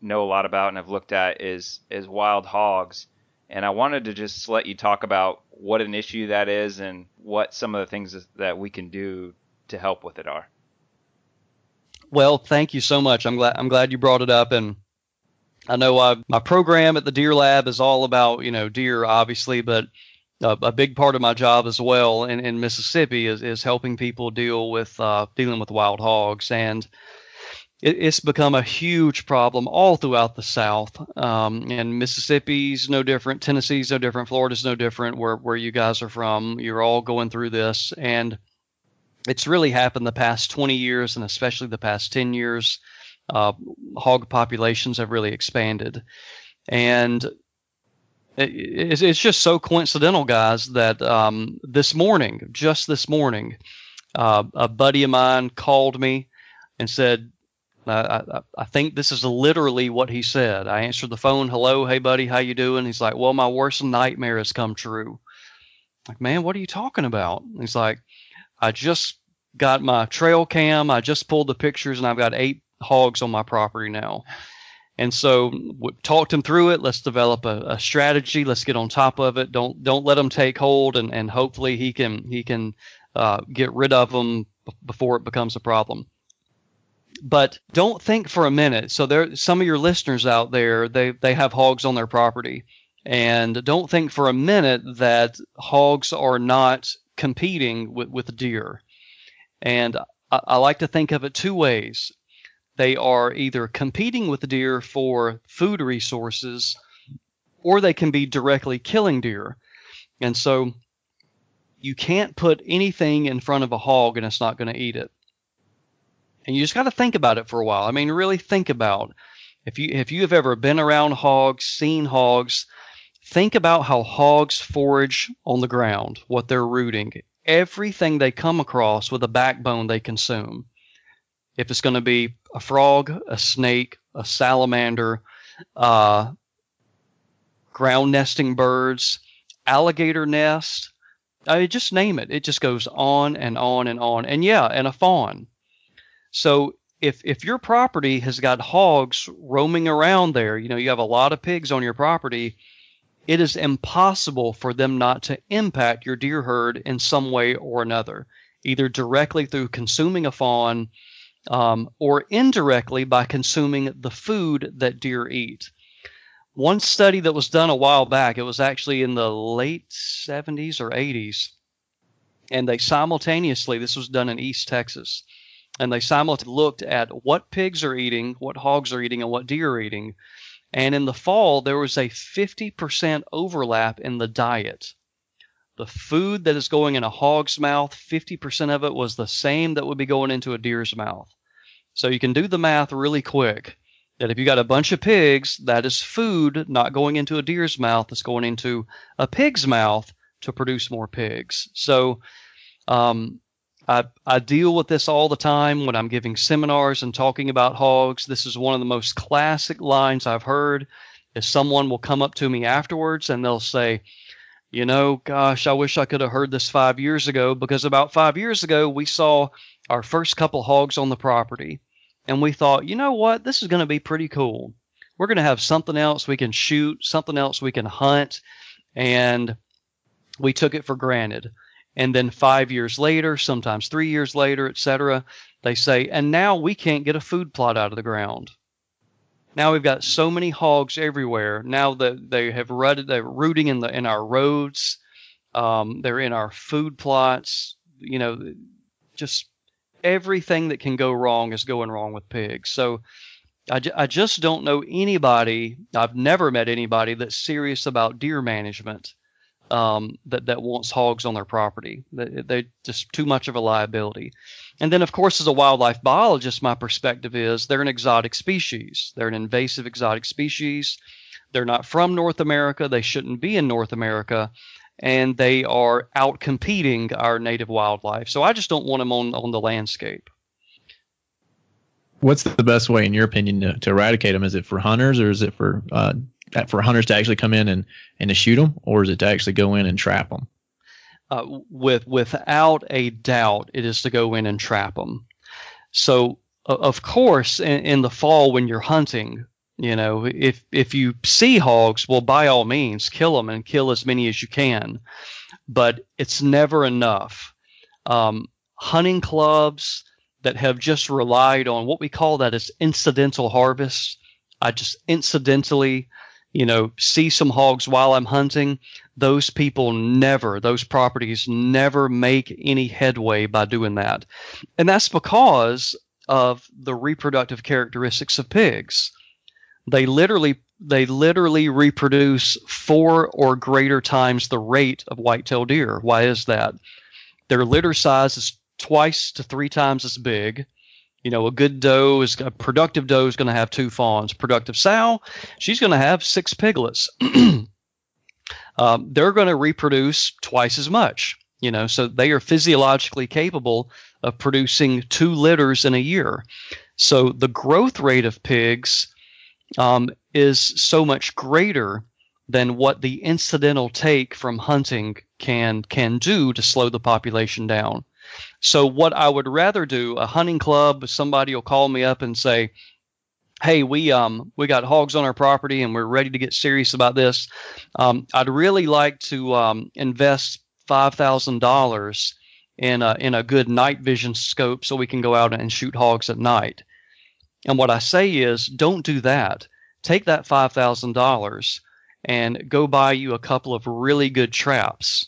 Speaker 2: know a lot about and have looked at is wild hogs. And I wanted to just let you talk about what an issue that is and what some of the things that we can do to help with it are.
Speaker 3: Well, thank you so much. I'm glad you brought it up. And I know my program at the Deer Lab is all about deer, obviously, but a big part of my job as well in Mississippi is helping people dealing with wild hogs. And it's become a huge problem all throughout the South. And Mississippi's no different. Tennessee's no different. Florida's no different. Where you guys are from, you're all going through this. And it's really happened the past 20 years, and especially the past 10 years. Hog populations have really expanded. And it's just so coincidental, guys, that this morning, a buddy of mine called me and said, I think this is literally what he said. I answered the phone. Hello, hey buddy, how you doing? He's like, well, my worst nightmare has come true. I'm like, man, what are you talking about? And he's like, I just got my trail cam. I just pulled the pictures, and I've got 8 hogs on my property now. And so we talked him through it. Let's develop a strategy. Let's get on top of it. Don't let them take hold, and hopefully he can get rid of them before it becomes a problem. But don't think for a minute. So there, some of your listeners out there, they have hogs on their property, and don't think for a minute that hogs are not competing with deer. And I like to think of it 2 ways. They are either competing with the deer for food resources, or they can be directly killing deer. And so you can't put anything in front of a hog and it's not going to eat it. And you just got to think about it for a while. I mean, really think about if you have ever been around hogs, seen hogs, think about how hogs forage on the ground, what they're rooting. Everything they come across with a backbone they consume. If it's going to be a frog, a snake, a salamander, ground nesting birds, alligator nest, just name it. It just goes on and on and on. And yeah, and a fawn. So if your property has got hogs roaming around there, you have a lot of pigs on your property, it is impossible for them not to impact your deer herd in some way or another, either directly through consuming a fawn, or indirectly by consuming the food that deer eat. One study that was done a while back, it was actually in the late 70s or 80s, and they simultaneously, this was done in East Texas, and they simultaneously looked at what pigs are eating, what hogs are eating, and what deer are eating. And in the fall, there was a 50% overlap in the diet. The food that is going in a hog's mouth, 50% of it was the same that would be going into a deer's mouth. So you can do the math really quick, that if you got a bunch of pigs, that is food not going into a deer's mouth, it's going into a pig's mouth to produce more pigs. So I deal with this all the time when I'm giving seminars and talking about hogs. This is one of the most classic lines I've heard, is someone will come up to me afterwards and they'll say, gosh, I wish I could have heard this 5 years ago, because about 5 years ago, we saw our first couple hogs on the property. And we thought, you know what, this is going to be pretty cool. We're going to have something else we can shoot, something else we can hunt. And we took it for granted. And then 5 years later, sometimes 3 years later, etc., they say, and now we can't get a food plot out of the ground. Now we've got so many hogs everywhere. Now that they're rooting in our roads, They're in our food plots. Just everything that can go wrong is going wrong with pigs. So I just don't know anybody. I've never met anybody that's serious about deer management, that wants hogs on their property. They're just too much of a liability. And then, of course, as a wildlife biologist, my perspective is they're an exotic species. They're an invasive exotic species. They're not from North America. They shouldn't be in North America. And they are out-competing our native wildlife. So I just don't want them on the landscape.
Speaker 1: What's the best way, in your opinion, to eradicate them? Is it for hunters, or is it for hunters to actually come in and to shoot them, or is it to actually go in and trap them?
Speaker 3: Without a doubt, it is to go in and trap them. So, of course, in the fall when you're hunting, if you see hogs, well, by all means, kill them and kill as many as you can. But it's never enough. Hunting clubs that have just relied on what we call that as incidental harvest. I just incidentally, see some hogs while I'm hunting. Those properties never make any headway by doing that. And that's because of the reproductive characteristics of pigs. They literally reproduce 4 or greater times the rate of white-tailed deer. Why is that? Their litter size is twice to 3 times as big. A productive doe is going to have 2 fawns. Productive sow, she's going to have 6 piglets. They're going to reproduce twice as much. So they are physiologically capable of producing 2 litters in a year. So the growth rate of pigs is so much greater than what the incidental take from hunting can do to slow the population down. So what I would rather do, a hunting club, somebody will call me up and say, hey, we got hogs on our property and we're ready to get serious about this. I'd really like to invest $5,000 in a good night vision scope so we can go out and shoot hogs at night. And what I say is, don't do that. Take that $5,000 and go buy you a couple of really good traps.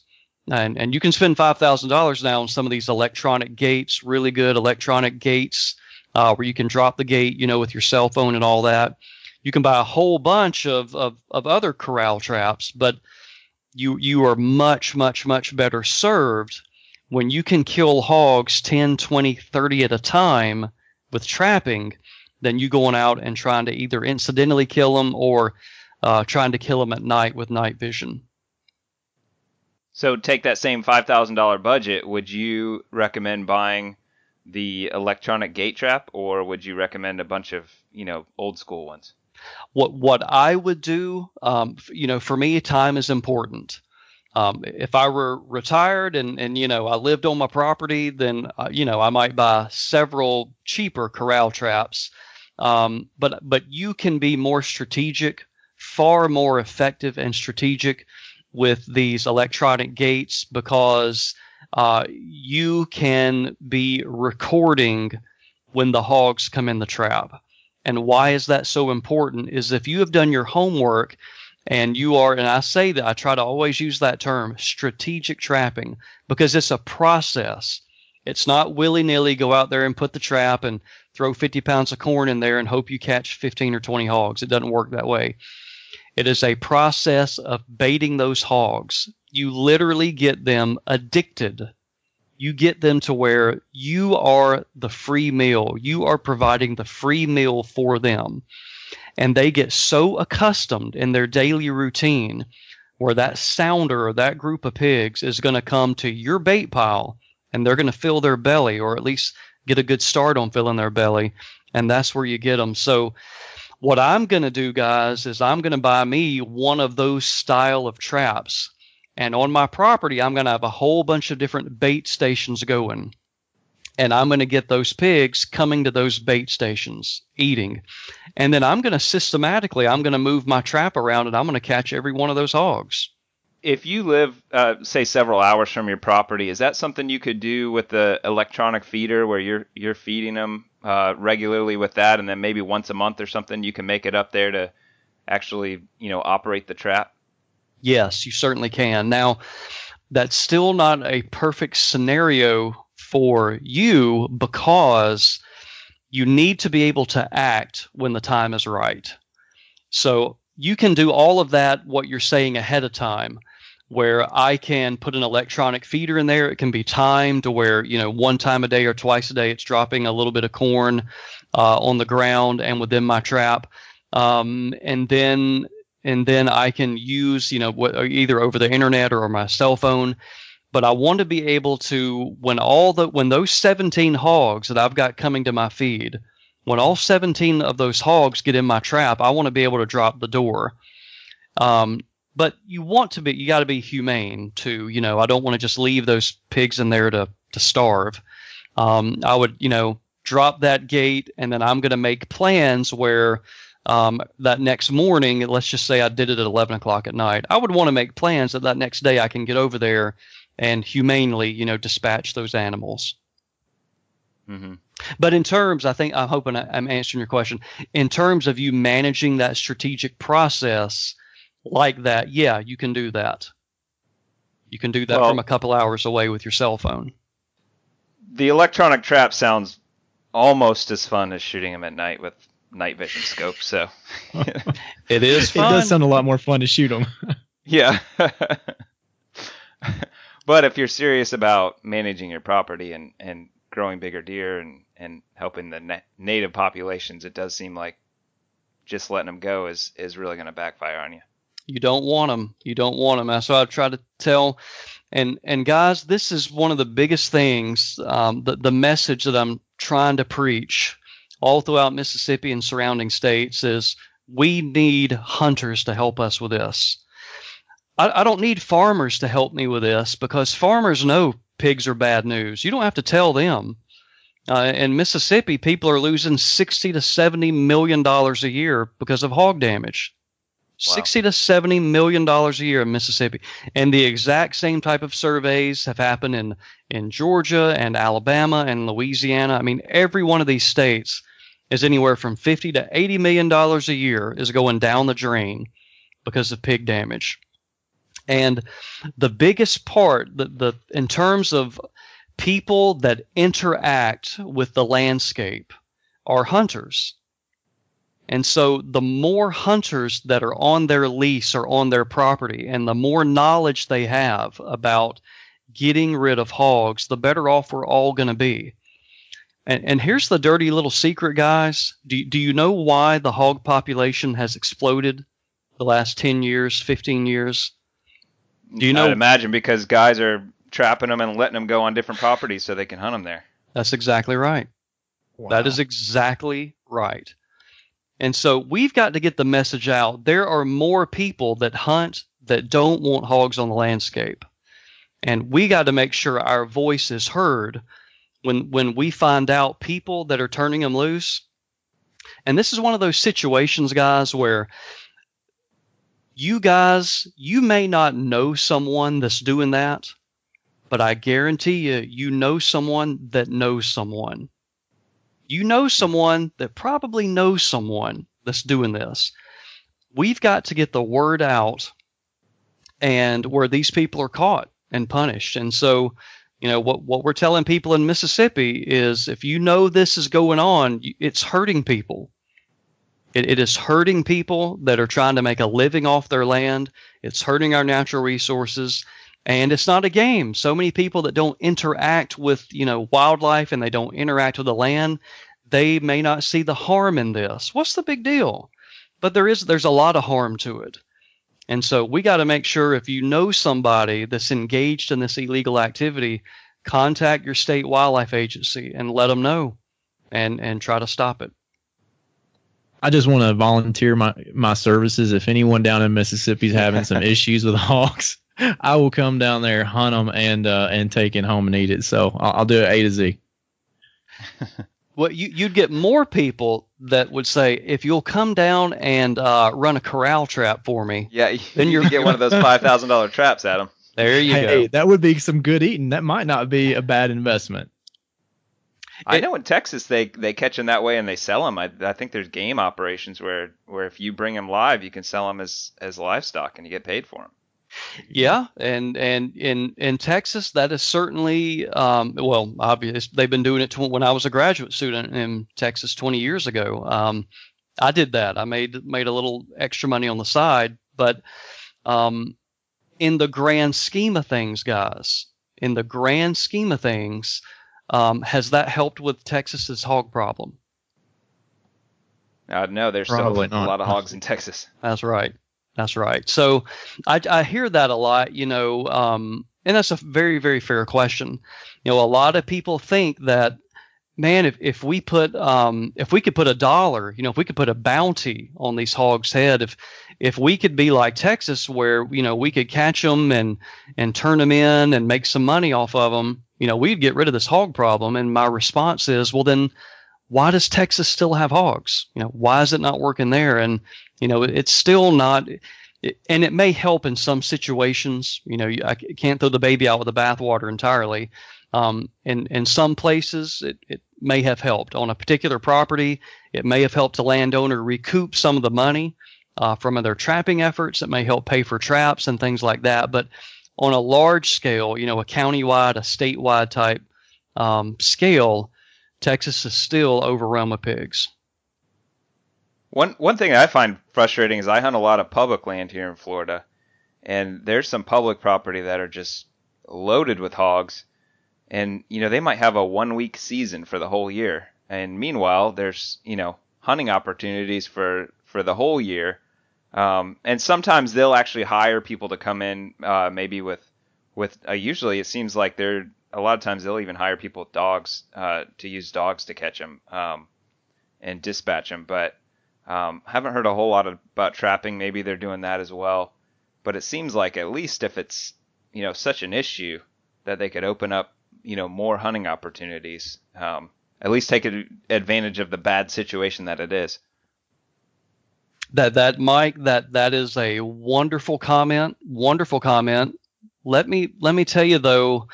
Speaker 3: And you can spend $5,000 now on some of these electronic gates, really good electronic gates, where you can drop the gate, with your cell phone and all that. You can buy a whole bunch of other corral traps, but you are much, much, much better served when you can kill hogs 10, 20, 30 at a time with trapping than you going out and trying to either incidentally kill them or trying to kill them at night with night vision.
Speaker 2: So take that same $5,000 budget. Would you recommend buying the electronic gate trap, or would you recommend a bunch of, old school ones?
Speaker 3: What I would do, for me, time is important. If I were retired and I lived on my property, then, I might buy several cheaper corral traps. But you can be more strategic, far more effective and strategic with these electronic gates, because you can be recording when the hogs come in the trap. And why is that so important is if you have done your homework and you are, and I say that, I try to always use that term, strategic trapping, because it's a process. It's not willy-nilly go out there and put the trap and throw 50 pounds of corn in there and hope you catch 15 or 20 hogs. It doesn't work that way. It is a process of baiting those hogs. You literally get them addicted. You get them to where you are the free meal. You are providing the free meal for them. And they get so accustomed in their daily routine where that sounder or that group of pigs is going to come to your bait pile and they're going to fill their belly, or at least get a good start on filling their belly. And that's where you get them. So what I'm going to do, guys, is I'm going to buy me one of those style of traps. And on my property, I'm going to have a whole bunch of different bait stations going. And I'm going to get those pigs coming to those bait stations, eating. And then I'm going to move my trap around and I'm going to catch every one of those hogs.
Speaker 2: If you live, say, several hours from your property, is that something you could do with the electronic feeder where you're feeding them regularly with that, and then maybe once a month or something you can make it up there to actually, operate the trap?
Speaker 3: Yes, you certainly can. Now, that's still not a perfect scenario for you, because you need to be able to act when the time is right. So you can do all of that, what you're saying, ahead of time, where I can put an electronic feeder in there. It can be timed to where, one time a day or twice a day, it's dropping a little bit of corn on the ground and within my trap. And then I can use, either over the internet or my cell phone. But I want to be able to, when those 17 hogs that I've got coming to my feed, when all 17 of those hogs get in my trap, I want to be able to drop the door. But you got to be humane too. I don't want to just leave those pigs in there to starve. I would, drop that gate, and then I'm going to make plans where that next morning, let's just say I did it at 11 o'clock at night, I would want to make plans that next day I can get over there and humanely, dispatch those animals.
Speaker 2: Mm-hmm.
Speaker 3: But I'm hoping I'm answering your question. In terms of you managing that strategic process like that, yeah, you can do that. You can do that from a couple hours away with your cell phone.
Speaker 2: The electronic trap sounds almost as fun as shooting them at night with night vision scope. So
Speaker 3: it is fun.
Speaker 1: It does sound a lot more fun to shoot them.
Speaker 2: Yeah. But if you're serious about managing your property and growing bigger deer and helping the native populations, it does seem like just letting them go is really going to backfire on you.
Speaker 3: You don't want them. You don't want them. That's what I try to tell. And guys, this is one of the biggest things, the message that I'm trying to preach all throughout Mississippi and surrounding states is we need hunters to help us with this. I don't need farmers to help me with this, because farmers know pigs are bad news. You don't have to tell them. In Mississippi, people are losing $60 to $70 million a year because of hog damage. Wow. $60 to $70 million a year in Mississippi. And the exact same type of surveys have happened in Georgia and Alabama and Louisiana. I mean, every one of these states is anywhere from $50 to $80 million a year is going down the drain because of pig damage. And the biggest part, in terms of people that interact with the landscape, are hunters. And so the more hunters that are on their lease or on their property, and the more knowledge they have about getting rid of hogs, the better off we're all going to be. And here's the dirty little secret, guys. Do you know why the hog population has exploded the last 10 years, 15 years? Do you know?
Speaker 2: I'd imagine because guys are trapping them and letting them go on different properties so they can hunt them there.
Speaker 3: That's exactly right. Wow. That is exactly right. And so we've got to get the message out. There are more people that hunt that don't want hogs on the landscape. And we got to make sure our voice is heard when we find out people that are turning them loose. And this is one of those situations, guys, where you may not know someone that's doing that, but I guarantee you know someone that knows someone. You know someone that probably knows someone that's doing this. We've got to get the word out, and where these people are caught and punished. And so, what we're telling people in Mississippi is, if you know this is going on, it's hurting people. It is hurting people that are trying to make a living off their land. It's hurting our natural resources. And it's not a game. So many people that don't interact with, wildlife, and they don't interact with the land, they may not see the harm in this. What's the big deal? But there's a lot of harm to it. And so we got to make sure, if you know somebody that's engaged in this illegal activity, contact your state wildlife agency and let them know and try to stop it.
Speaker 1: I just want to volunteer my services. If anyone down in Mississippi is having some issues with hogs, I will come down there, hunt them, and take it home and eat it. So I'll do it A to Z.
Speaker 3: Well, you'd get more people that would say, if you'll come down and run a corral trap for me.
Speaker 2: Yeah, then you get one of those $5,000 traps, Adam.
Speaker 3: There you go.
Speaker 1: Hey, that would be some good eating. That might not be a bad investment.
Speaker 2: I know in Texas they catch them that way and they sell them. I think there's game operations where if you bring them live, you can sell them as livestock and you get paid for them.
Speaker 3: Yeah, and in Texas, that is certainly well, obvious. They've been doing it when I was a graduate student in Texas 20 years ago. I did that. I made a little extra money on the side, but in the grand scheme of things, guys, in the grand scheme of things, has that helped with Texas's hog problem?
Speaker 2: No, there's
Speaker 1: Probably
Speaker 2: still a
Speaker 1: not.
Speaker 2: lot of hogs in Texas.
Speaker 3: That's right. That's right. So I hear that a lot, and that's a very, very fair question. A lot of people think that, man, if we could put $1, if we could put a bounty on these hogs' head, if we could be like Texas, where we could catch them and turn them in and make some money off of them, we'd get rid of this hog problem. And my response is, well, then why does Texas still have hogs? Why is it not working there? And it's still not. And it may help in some situations. I can't throw the baby out with the bathwater entirely. In some places, it may have helped. On a particular property, it may have helped the landowner recoup some of the money from their trapping efforts. It may help pay for traps and things like that. But on a large scale, a countywide, a statewide type scale, Texas is still overrun with pigs.
Speaker 2: One thing I find frustrating is I hunt a lot of public land here in Florida, and there's some public property that are just loaded with hogs. And, they might have a 1-week season for the whole year. And meanwhile, there's, hunting opportunities for the whole year. And sometimes they'll actually hire people to come in, maybe with usually it seems like a lot of times they'll even hire people with dogs, to use dogs to catch them, and dispatch them. But, haven't heard a whole lot about trapping. Maybe they're doing that as well. But it seems like at least if it's, such an issue that they could open up, more hunting opportunities, at least take advantage of the bad situation that it is.
Speaker 3: That Mike, that is a wonderful comment. Wonderful comment. Let me tell you though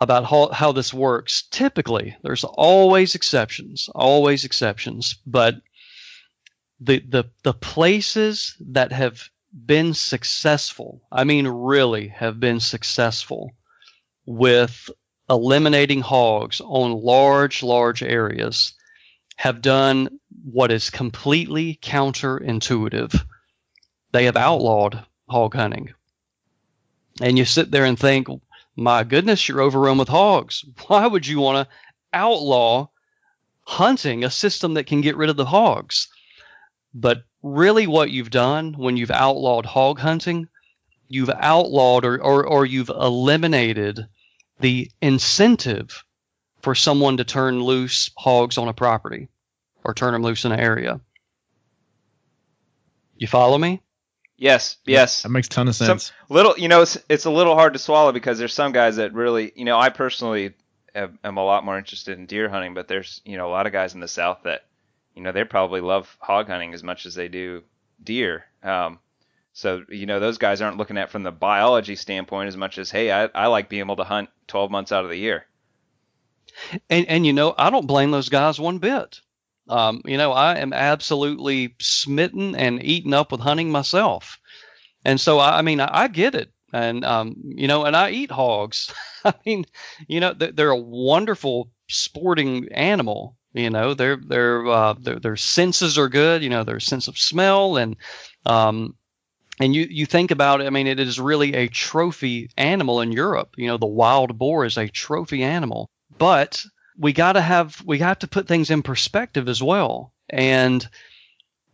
Speaker 3: about how this works. Typically, there's always exceptions, but the places that have been successful, I mean really have been successful with eliminating hogs on large areas, have done what is completely counterintuitive. They have outlawed hog hunting. And you sit there and think, my goodness, you're overrun with hogs. Why would you want to outlaw hunting, a system that can get rid of the hogs? But really what you've done when you've outlawed hog hunting, you've outlawed or you've eliminated the incentive for someone to turn loose hogs on a property or turn them loose in an area. You follow me?
Speaker 2: Yes.
Speaker 1: That makes a ton of sense.
Speaker 2: It's a little hard to swallow because there's some guys that really, I personally am a lot more interested in deer hunting, but there's, a lot of guys in the South that, they probably love hog hunting as much as they do deer. So, those guys aren't looking at it from the biology standpoint as much as, hey, I like being able to hunt 12 months out of the year.
Speaker 3: And I don't blame those guys one bit. I am absolutely smitten and eaten up with hunting myself. And so, I get it. And, and I eat hogs. They're a wonderful sporting animal. Their senses are good, their sense of smell and you think about it, it is really a trophy animal in Europe. The wild boar is a trophy animal. But we have to put things in perspective as well. And,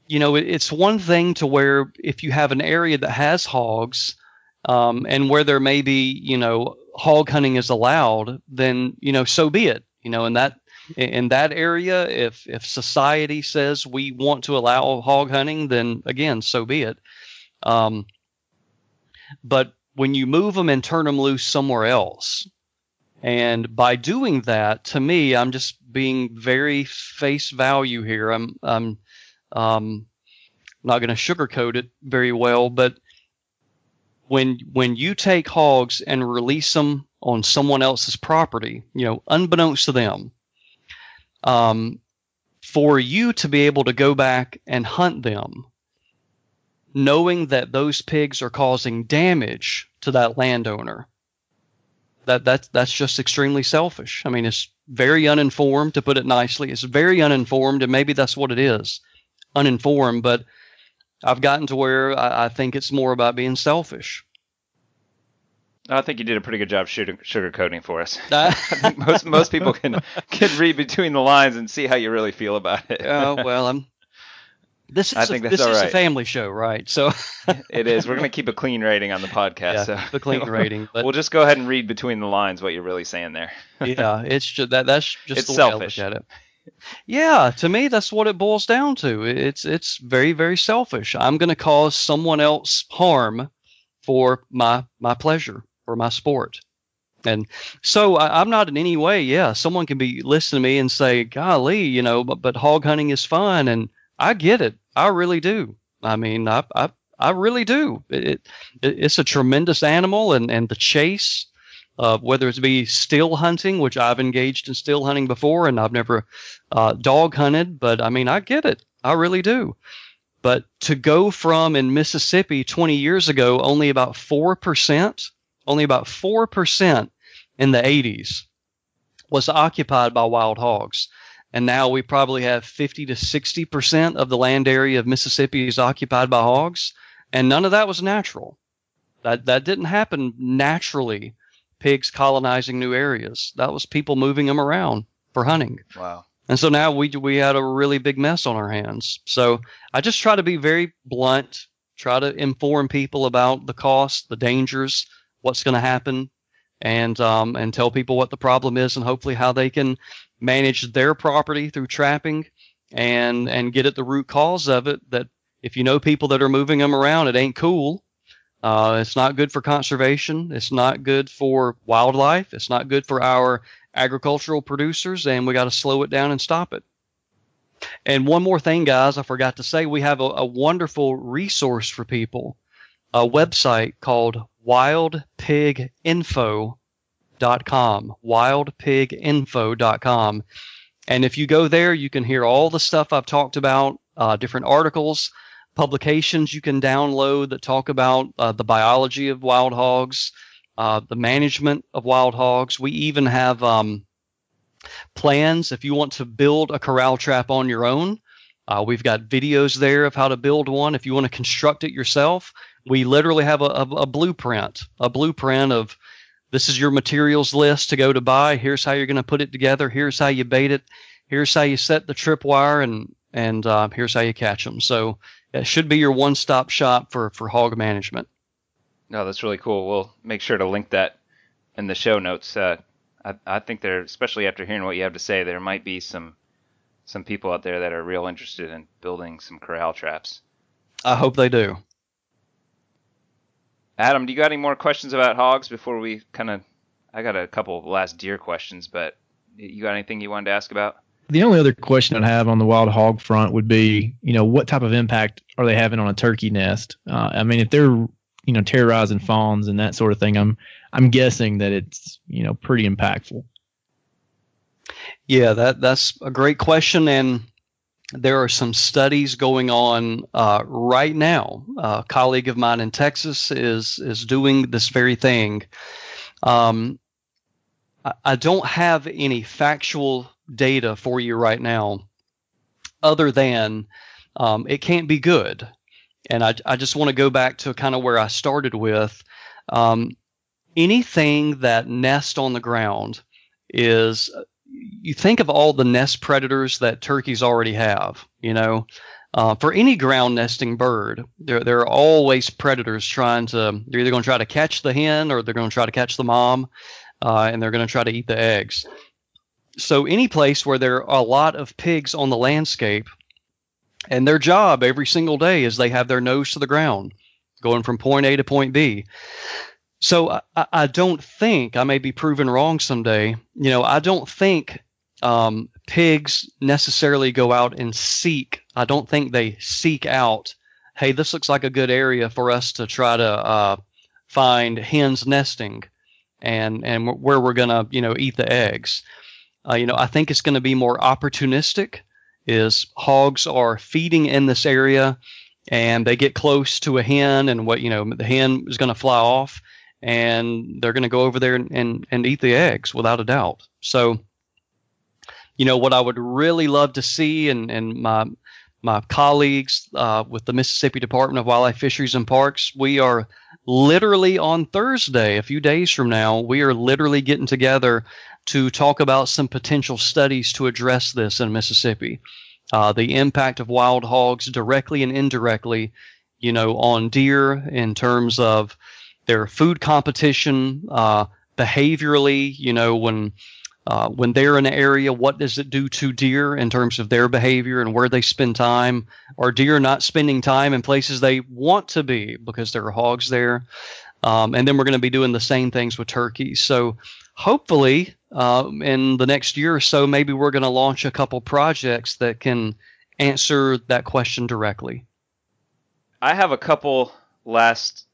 Speaker 3: it's one thing to where if you have an area that has hogs, and where there may be, hog hunting is allowed, then, so be it. In that area, if society says we want to allow hog hunting, then again, so be it. But when you move them and turn them loose somewhere else, and by doing that, to me, I'm just being very face value here. I'm not going to sugarcoat it very well, but when you take hogs and release them on someone else's property, unbeknownst to them, for you to be able to go back and hunt them, knowing that those pigs are causing damage to that landowner. That's just extremely selfish. I mean, it's very uninformed, to put it nicely. It's very uninformed, and maybe that's what it is, uninformed. But I've gotten to where I think it's more about being selfish.
Speaker 2: I think you did a pretty good job sugarcoating for us. I think most people can read between the lines and see how you really feel about it.
Speaker 3: Well, this is a family show, right? So
Speaker 2: it is. We're going to keep a clean rating on the podcast.
Speaker 3: Yeah, the clean rating. But
Speaker 2: we'll just go ahead and read between the lines what you're really saying there.
Speaker 3: Yeah, it's just that's just
Speaker 2: it's
Speaker 3: the
Speaker 2: selfish.
Speaker 3: way I look at it. Yeah, to me, that's what it boils down to. It's very, very selfish. I'm going to cause someone else harm for my pleasure, for my sport. And so I'm not in any way, someone can be listening to me and say, golly, but hog hunting is fun. And I get it. I really do. I mean, I really do. It's a tremendous animal, and the chase, whether it's be still hunting, which I've engaged in still hunting before, and I've never dog hunted, but I mean, I get it. I really do. But to go from in Mississippi 20 years ago, only about 4% in the 80s was occupied by wild hogs. And now we probably have 50 to 60% of the land area of Mississippi is occupied by hogs. And none of that was natural. That didn't happen naturally, pigs colonizing new areas. That was people moving them around for hunting.
Speaker 2: Wow.
Speaker 3: And so now we had a really big mess on our hands. So I just try to be very blunt, try to inform people about the cost, the dangers, what's going to happen, and tell people what the problem is and hopefully how they can manage their property through trapping and get at the root cause of it. That if you know people that are moving them around, it ain't cool. It's not good for conservation. It's not good for wildlife. It's not good for our agricultural producers, and we got to slow it down and stop it. And one more thing, guys, I forgot to say, we have a wonderful resource for people, a website called wildpiginfo.com, wildpiginfo.com. And if you go there, you can hear all the stuff I've talked about, different articles, publications you can download that talk about the biology of wild hogs, the management of wild hogs. We even have plans if you want to build a corral trap on your own. We've got videos there of how to build one. If you want to construct it yourself, we literally have a blueprint of this is your materials list to go to buy. Here's how you're going to put it together. Here's how you bait it. Here's how you set the tripwire, and here's how you catch them. So it should be your one-stop shop for hog management.
Speaker 2: No, that's really cool. We'll make sure to link that in the show notes. I think there, especially after hearing what you have to say, there might be some people out there that are real interested in building some corral traps.
Speaker 3: I hope they do.
Speaker 2: Adam, do you got any more questions about hogs before we I got a couple of last deer questions, but you got anything you wanted to ask about?
Speaker 1: The only other question I'd have on the wild hog front would be, what type of impact are they having on a turkey nest? I mean, if they're, terrorizing fawns and that sort of thing, I'm guessing that it's, pretty impactful.
Speaker 3: Yeah, that's a great question, and there are some studies going on right now. A colleague of mine in Texas is doing this very thing. I don't have any factual data for you right now, other than it can't be good. And I just want to go back to kind of where I started with. Anything that nests on the ground is, you think of all the nest predators that turkeys already have, for any ground nesting bird, there are always predators they're either going to try to catch the hen or they're going to try to catch the mom, and they're going to try to eat the eggs. So any place where there are a lot of pigs on the landscape, and their job every single day is they have their nose to the ground, going from point A to point B. So I don't think, I may be proven wrong someday, I don't think pigs necessarily go out and I don't think they seek out, hey, this looks like a good area for us to try to find hens nesting and where we're going to, eat the eggs. I think it's going to be more opportunistic, is hogs are feeding in this area, and they get close to a hen, and the hen is going to fly off, and they're going to go over there and eat the eggs without a doubt. So, what I would really love to see, and my colleagues with the Mississippi Department of Wildlife, Fisheries, and Parks, we are literally on Thursday, a few days from now, we are literally getting together to talk about some potential studies to address this in Mississippi. The impact of wild hogs directly and indirectly, on deer in terms of their food competition, behaviorally, when they're in an area, what does it do to deer in terms of their behavior and where they spend time? Are deer not spending time in places they want to be because there are hogs there? And then we're going to be doing the same things with turkeys. So hopefully in the next year or so, maybe we're going to launch a couple projects that can answer that question directly.
Speaker 2: I have a couple last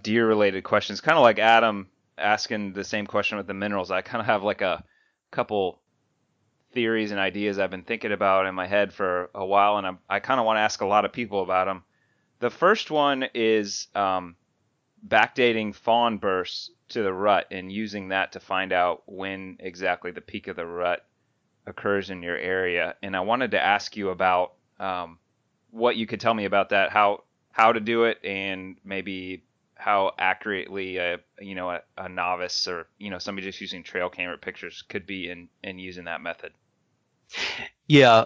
Speaker 2: deer-related questions, kind of like Adam asking the same question with the minerals. I kind of have like a couple theories and ideas I've been thinking about in my head for a while, and I kind of want to ask a lot of people about them. The first one is backdating fawn bursts to the rut and using that to find out when exactly the peak of the rut occurs in your area. And I wanted to ask you about what you could tell me about that, how to do it, and maybe how accurately a novice or somebody just using trail camera pictures could be in using that method.
Speaker 3: Yeah.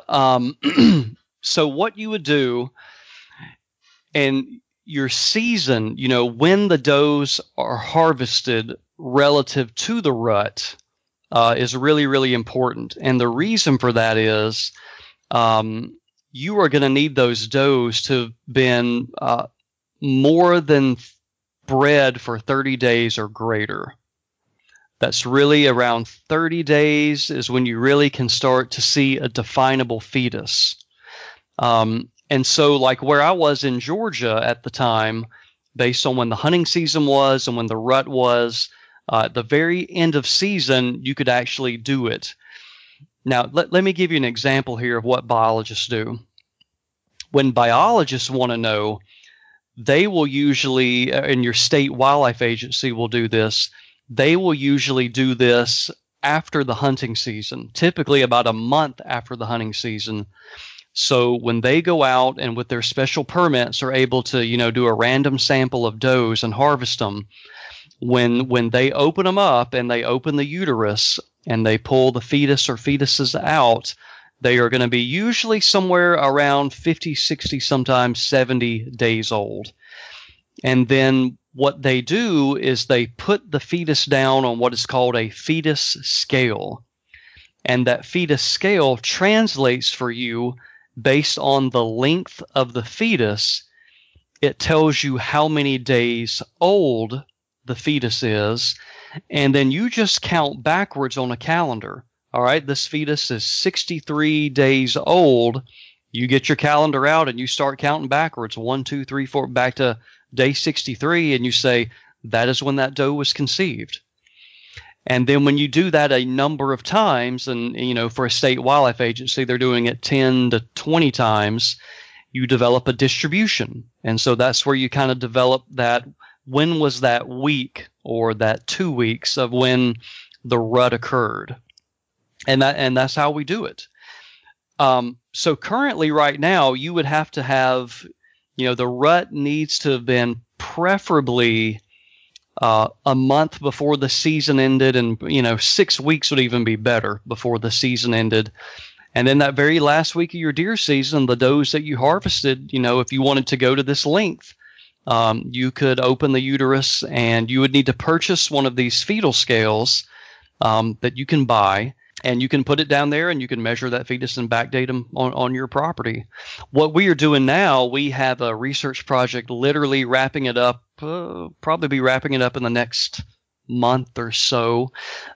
Speaker 3: So what you would do, and your season, when the does are harvested relative to the rut, is really, really important. And the reason for that is you are going to need those does to have been more than bred for 30 days or greater. That's really around 30 days is when you really can start to see a definable fetus. And so like where I was in Georgia at the time, based on when the hunting season was and when the rut was, at the very end of season, you could actually do it. Now, let me give you an example here of what biologists do. When biologists want to know, they will usually, and your state wildlife agency will do this, they will usually do this after the hunting season, typically about a month after the hunting season. So when they go out and with their special permits are able to, do a random sample of does and harvest them, when they open them up and they open the uterus and they pull the fetus or fetuses out, they are going to be usually somewhere around 50, 60, sometimes 70 days old. And then what they do is they put the fetus down on what is called a fetus scale. And that fetus scale translates for you based on the length of the fetus. It tells you how many days old the fetus is. And then you just count backwards on a calendar. All right, this fetus is 63 days old. You get your calendar out and you start counting backwards, 1, 2, 3, 4, back to day 63, and you say, that is when that doe was conceived. And then when you do that a number of times, and for a state wildlife agency, they're doing it 10 to 20 times, you develop a distribution. And so that's where you kind of develop that, when was that week or that 2 weeks of when the rut occurred. And that's how we do it. So currently right now, you would have to have, the rut needs to have been preferably a month before the season ended, and 6 weeks would even be better before the season ended. And then that very last week of your deer season, the does that you harvested, if you wanted to go to this length, you could open the uterus, and you would need to purchase one of these fetal scales that you can buy. And you can put it down there and you can measure that fetus and backdate them on your property. What we are doing now, we have a research project literally wrapping it up, probably be wrapping it up in the next month or so.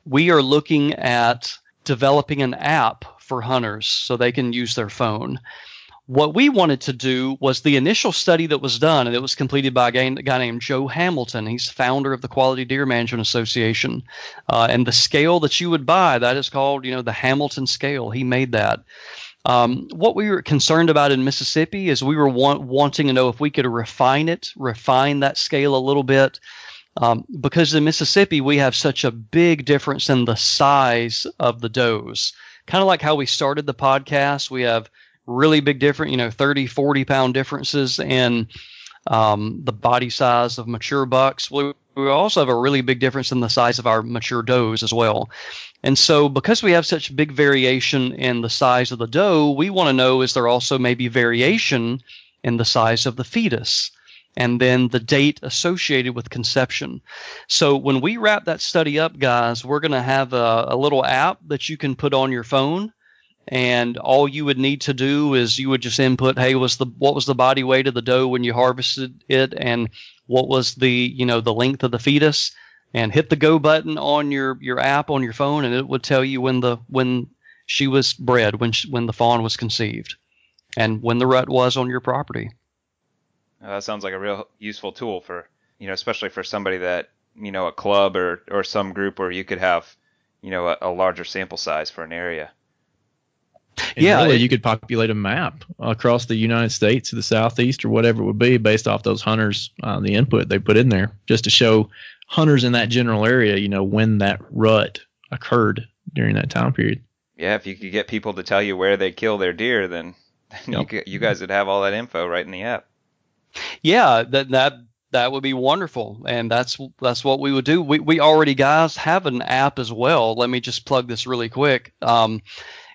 Speaker 3: We are looking at developing an app for hunters so they can use their phone. What we wanted to do was the initial study that was done, and it was completed by a guy named Joe Hamilton. He's founder of the Quality Deer Management Association. And the scale that you would buy, that is called, the Hamilton scale. He made that. What we were concerned about in Mississippi is we were wanting to know if we could refine that scale a little bit. Because in Mississippi, we have such a big difference in the size of the does. Kind of like how we started the podcast, we have really big different, 30, 40 pound differences in the body size of mature bucks. We also have a really big difference in the size of our mature does as well. And so because we have such big variation in the size of the doe, we want to know, is there also maybe variation in the size of the fetus? And then the date associated with conception. So when we wrap that study up, guys, we're going to have a little app that you can put on your phone. And all you would need to do is you would just input, hey, what was the body weight of the doe when you harvested it, and what was the length of the fetus, and hit the go button on your app on your phone, and it would tell you when she was bred, when the fawn was conceived, and when the rut was on your property.
Speaker 2: That sounds like a real useful tool for, especially for somebody that, a club or some group where you could have, a larger sample size for an area.
Speaker 1: And really, you could populate a map across the United States to the southeast or whatever it would be based off those hunters, the input they put in there, just to show hunters in that general area, when that rut occurred during that time period.
Speaker 2: Yeah, if you could get people to tell you where they kill their deer, then you guys would have all that info right in the app.
Speaker 3: Yeah, that would be wonderful, and that's what we would do. We already, guys, have an app as well. Let me just plug this really quick.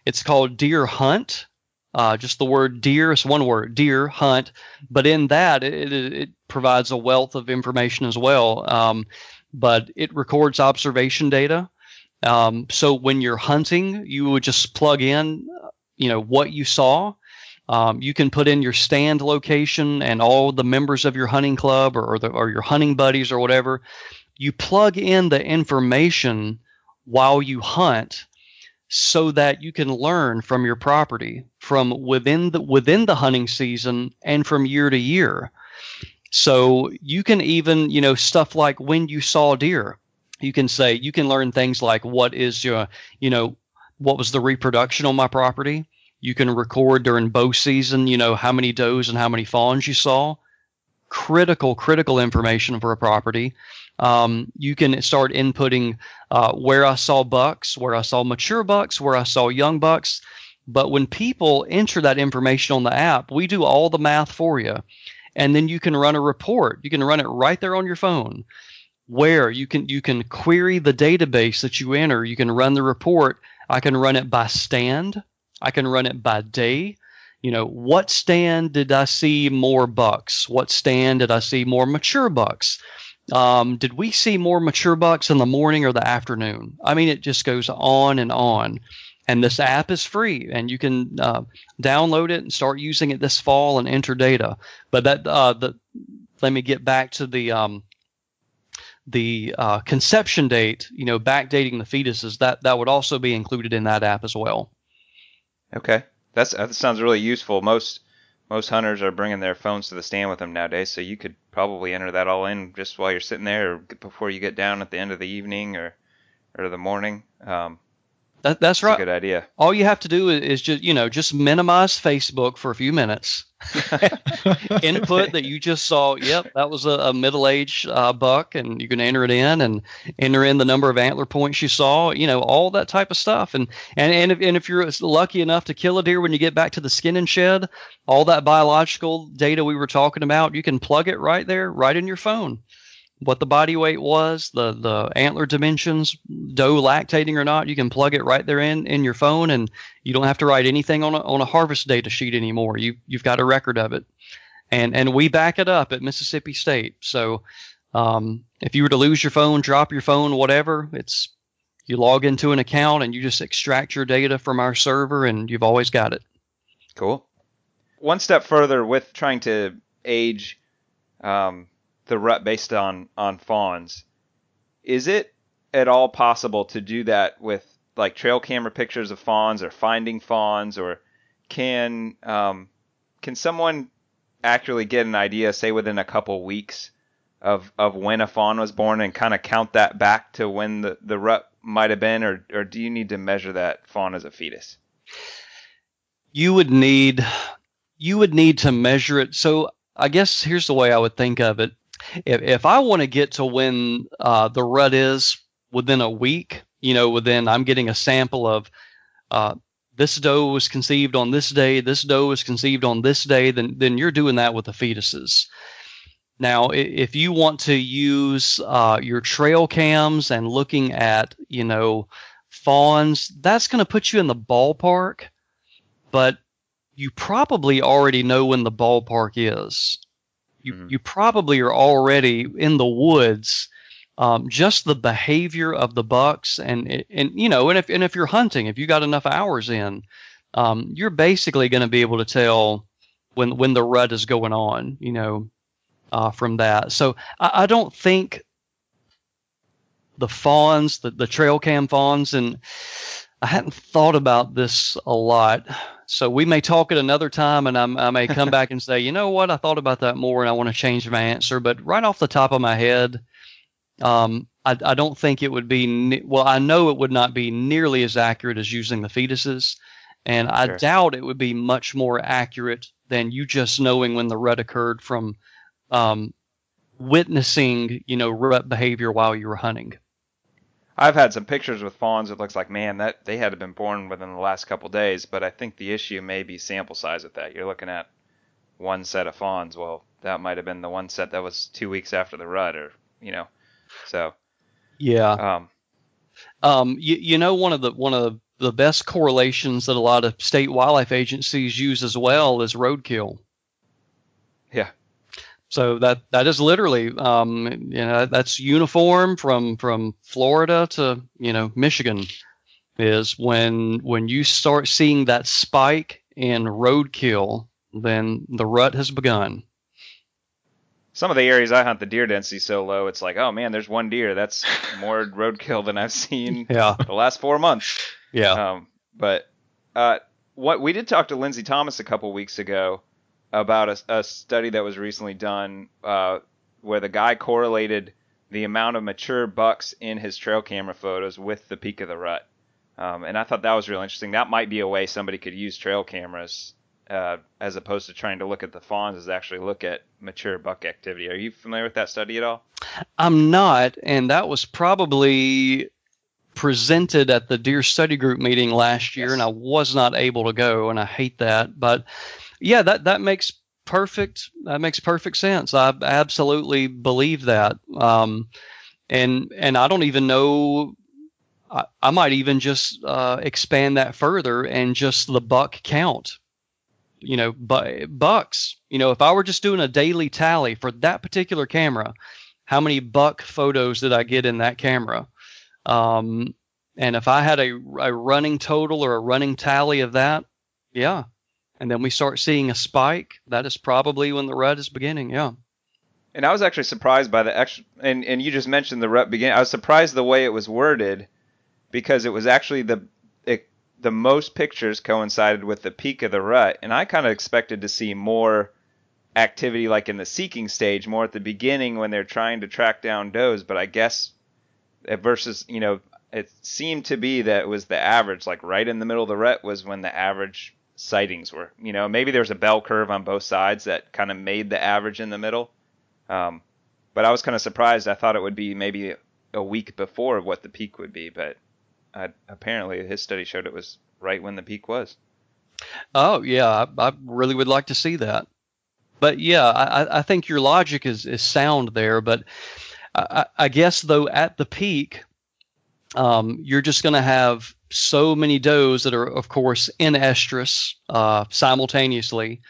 Speaker 3: It's called Deer Hunt. Just the word deer, it's one word, Deer Hunt. But in that, it provides a wealth of information as well. But it records observation data. So when you're hunting, you would just plug in, what you saw. You can put in your stand location and all the members of your hunting club or your hunting buddies or whatever. You plug in the information while you hunt, so that you can learn from your property from within the hunting season and from year to year. So you can even, stuff like when you saw deer, you can learn things like what was the reproduction on my property. You can record during bow season, how many does and how many fawns you saw. Critical information for a property. You can start inputting where I saw bucks, where I saw mature bucks, where I saw young bucks. But when people enter that information on the app, we do all the math for you. And then you can run a report. You can run it right there on your phone, where you can query the database that you enter. You can run the report. I can run it by stand. I can run it by day. What stand did I see more bucks? What stand did I see more mature bucks? Did we see more mature bucks in the morning or the afternoon? I mean, it just goes on and on. And this app is free, and you can download it and start using it this fall and enter data. But let me get back to the conception date. Backdating the fetuses, that would also be included in that app as well.
Speaker 2: Okay, that sounds really useful. Most hunters are bringing their phones to the stand with them nowadays, so you could probably enter that all in just while you're sitting there, or before you get down at the end of the evening or the morning.
Speaker 3: That's right.
Speaker 2: A good idea.
Speaker 3: All you have to do is just minimize Facebook for a few minutes. Input that you just saw. Yep, that was a middle-aged buck, and you can enter it in and enter in the number of antler points you saw. All that type of stuff. And if you're lucky enough to kill a deer when you get back to the skinning shed, all that biological data we were talking about, you can plug it right there, right in your phone. What the body weight was, the antler dimensions, doe lactating or not, you can plug it right there in your phone, and you don't have to write anything on a harvest data sheet anymore. You've got a record of it, and we back it up at Mississippi State. So if you were to lose your phone, drop your phone, whatever, you log into an account and you just extract your data from our server, and you've always got it.
Speaker 2: Cool. One step further with trying to age the rut based on fawns, is it at all possible to do that with like trail camera pictures of fawns, or finding fawns, or can someone actually get an idea, say within a couple weeks, of when a fawn was born, and kind of count that back to when the rut might have been, or do you need to measure that fawn as a fetus?
Speaker 3: You would need to measure it. So I guess here's the way I would think of it. If I want to get to when the rut is within a week, within I'm getting a sample of this doe was conceived on this day, this doe was conceived on this day, then you're doing that with the fetuses. Now, if you want to use your trail cams and looking at, fawns, that's going to put you in the ballpark, but you probably already know when the ballpark is. You probably are already in the woods. Just the behavior of the bucks, and if you're hunting, if you got enough hours in, you're basically going to be able to tell when the rut is going on, from that. So I don't think the fawns, the trail cam fawns, and I hadn't thought about this a lot. So we may talk at another time, and I may come back and say, you know what, I thought about that more, and I want to change my answer. But right off the top of my head, I don't think it would be. Well, I know it would not be nearly as accurate as using the fetuses, and I doubt it would be much more accurate than you just knowing when the rut occurred from witnessing, rut behavior while you were hunting.
Speaker 2: I've had some pictures with fawns. It looks like, man, that they had to have been born within the last couple of days. But I think the issue may be sample size with that. You're looking at one set of fawns. Well, that might have been the one set that was 2 weeks after the rut, or so.
Speaker 3: Yeah. One of the best correlations that a lot of state wildlife agencies use as well is roadkill.
Speaker 2: Yeah.
Speaker 3: So that is literally, that's uniform from Florida to, Michigan, is when you start seeing that spike in roadkill, then the rut has begun.
Speaker 2: Some of the areas I hunt, the deer density is so low, it's like, oh man, there's one deer. That's more roadkill than I've seen the last 4 months.
Speaker 3: Yeah.
Speaker 2: But what we did talk to Lindsey Thomas a couple weeks ago about a study that was recently done where the guy correlated the amount of mature bucks in his trail camera photos with the peak of the rut. And I thought that was real interesting. That might be a way somebody could use trail cameras as opposed to trying to look at the fawns, is actually look at mature buck activity. Are you familiar with that study at all?
Speaker 3: I'm not, and that was probably presented at the Deer Study Group meeting last year, and I was not able to go, and I hate that. But yeah, that makes perfect sense. I absolutely believe that. And I don't even know. I might even just expand that further and just the buck count. Bucks. If I were just doing a daily tally for that particular camera, how many buck photos did I get in that camera? And if I had a running total or a running tally of that, yeah. And then we start seeing a spike, that is probably when the rut is beginning, yeah.
Speaker 2: And I was actually surprised by and you just mentioned the rut beginning. I was surprised the way it was worded, because it was actually the most pictures coincided with the peak of the rut. And I kind of expected to see more activity like in the seeking stage, more at the beginning when they're trying to track down does. But I guess versus, it seemed to be that it was the average, like right in the middle of the rut was when the average sightings were. Maybe there's a bell curve on both sides that kind of made the average in the middle. But I was kind of surprised. I thought it would be maybe a week before what the peak would be, but apparently his study showed it was right when the peak was.
Speaker 3: Oh yeah, I really would like to see that. But yeah, I think your logic is sound there. But I guess though at the peak, you're just going to have so many does that are, of course, in estrus simultaneously.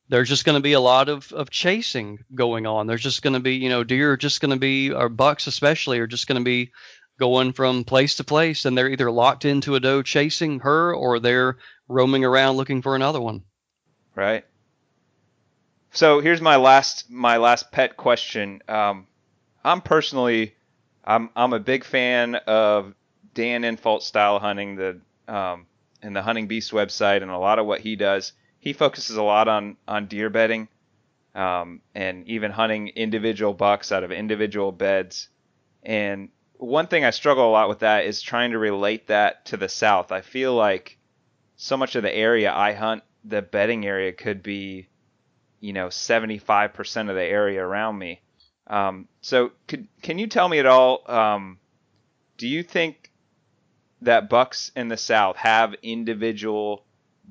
Speaker 3: There's just going to be a lot of chasing going on. There's just going to be, deer are just going to be, or bucks especially, are just going to be going from place to place, and they're either locked into a doe chasing her, or they're roaming around looking for another one.
Speaker 2: Right. So here's my last pet question. I'm a big fan of Dan Infalt style hunting, and the Hunting Beast website, and a lot of what he does. He focuses a lot on deer bedding, and even hunting individual bucks out of individual beds. And one thing I struggle a lot with that is trying to relate that to the South. I feel like so much of the area I hunt the bedding area could be, 75% of the area around me. So can you tell me at all, do you think that bucks in the South have individual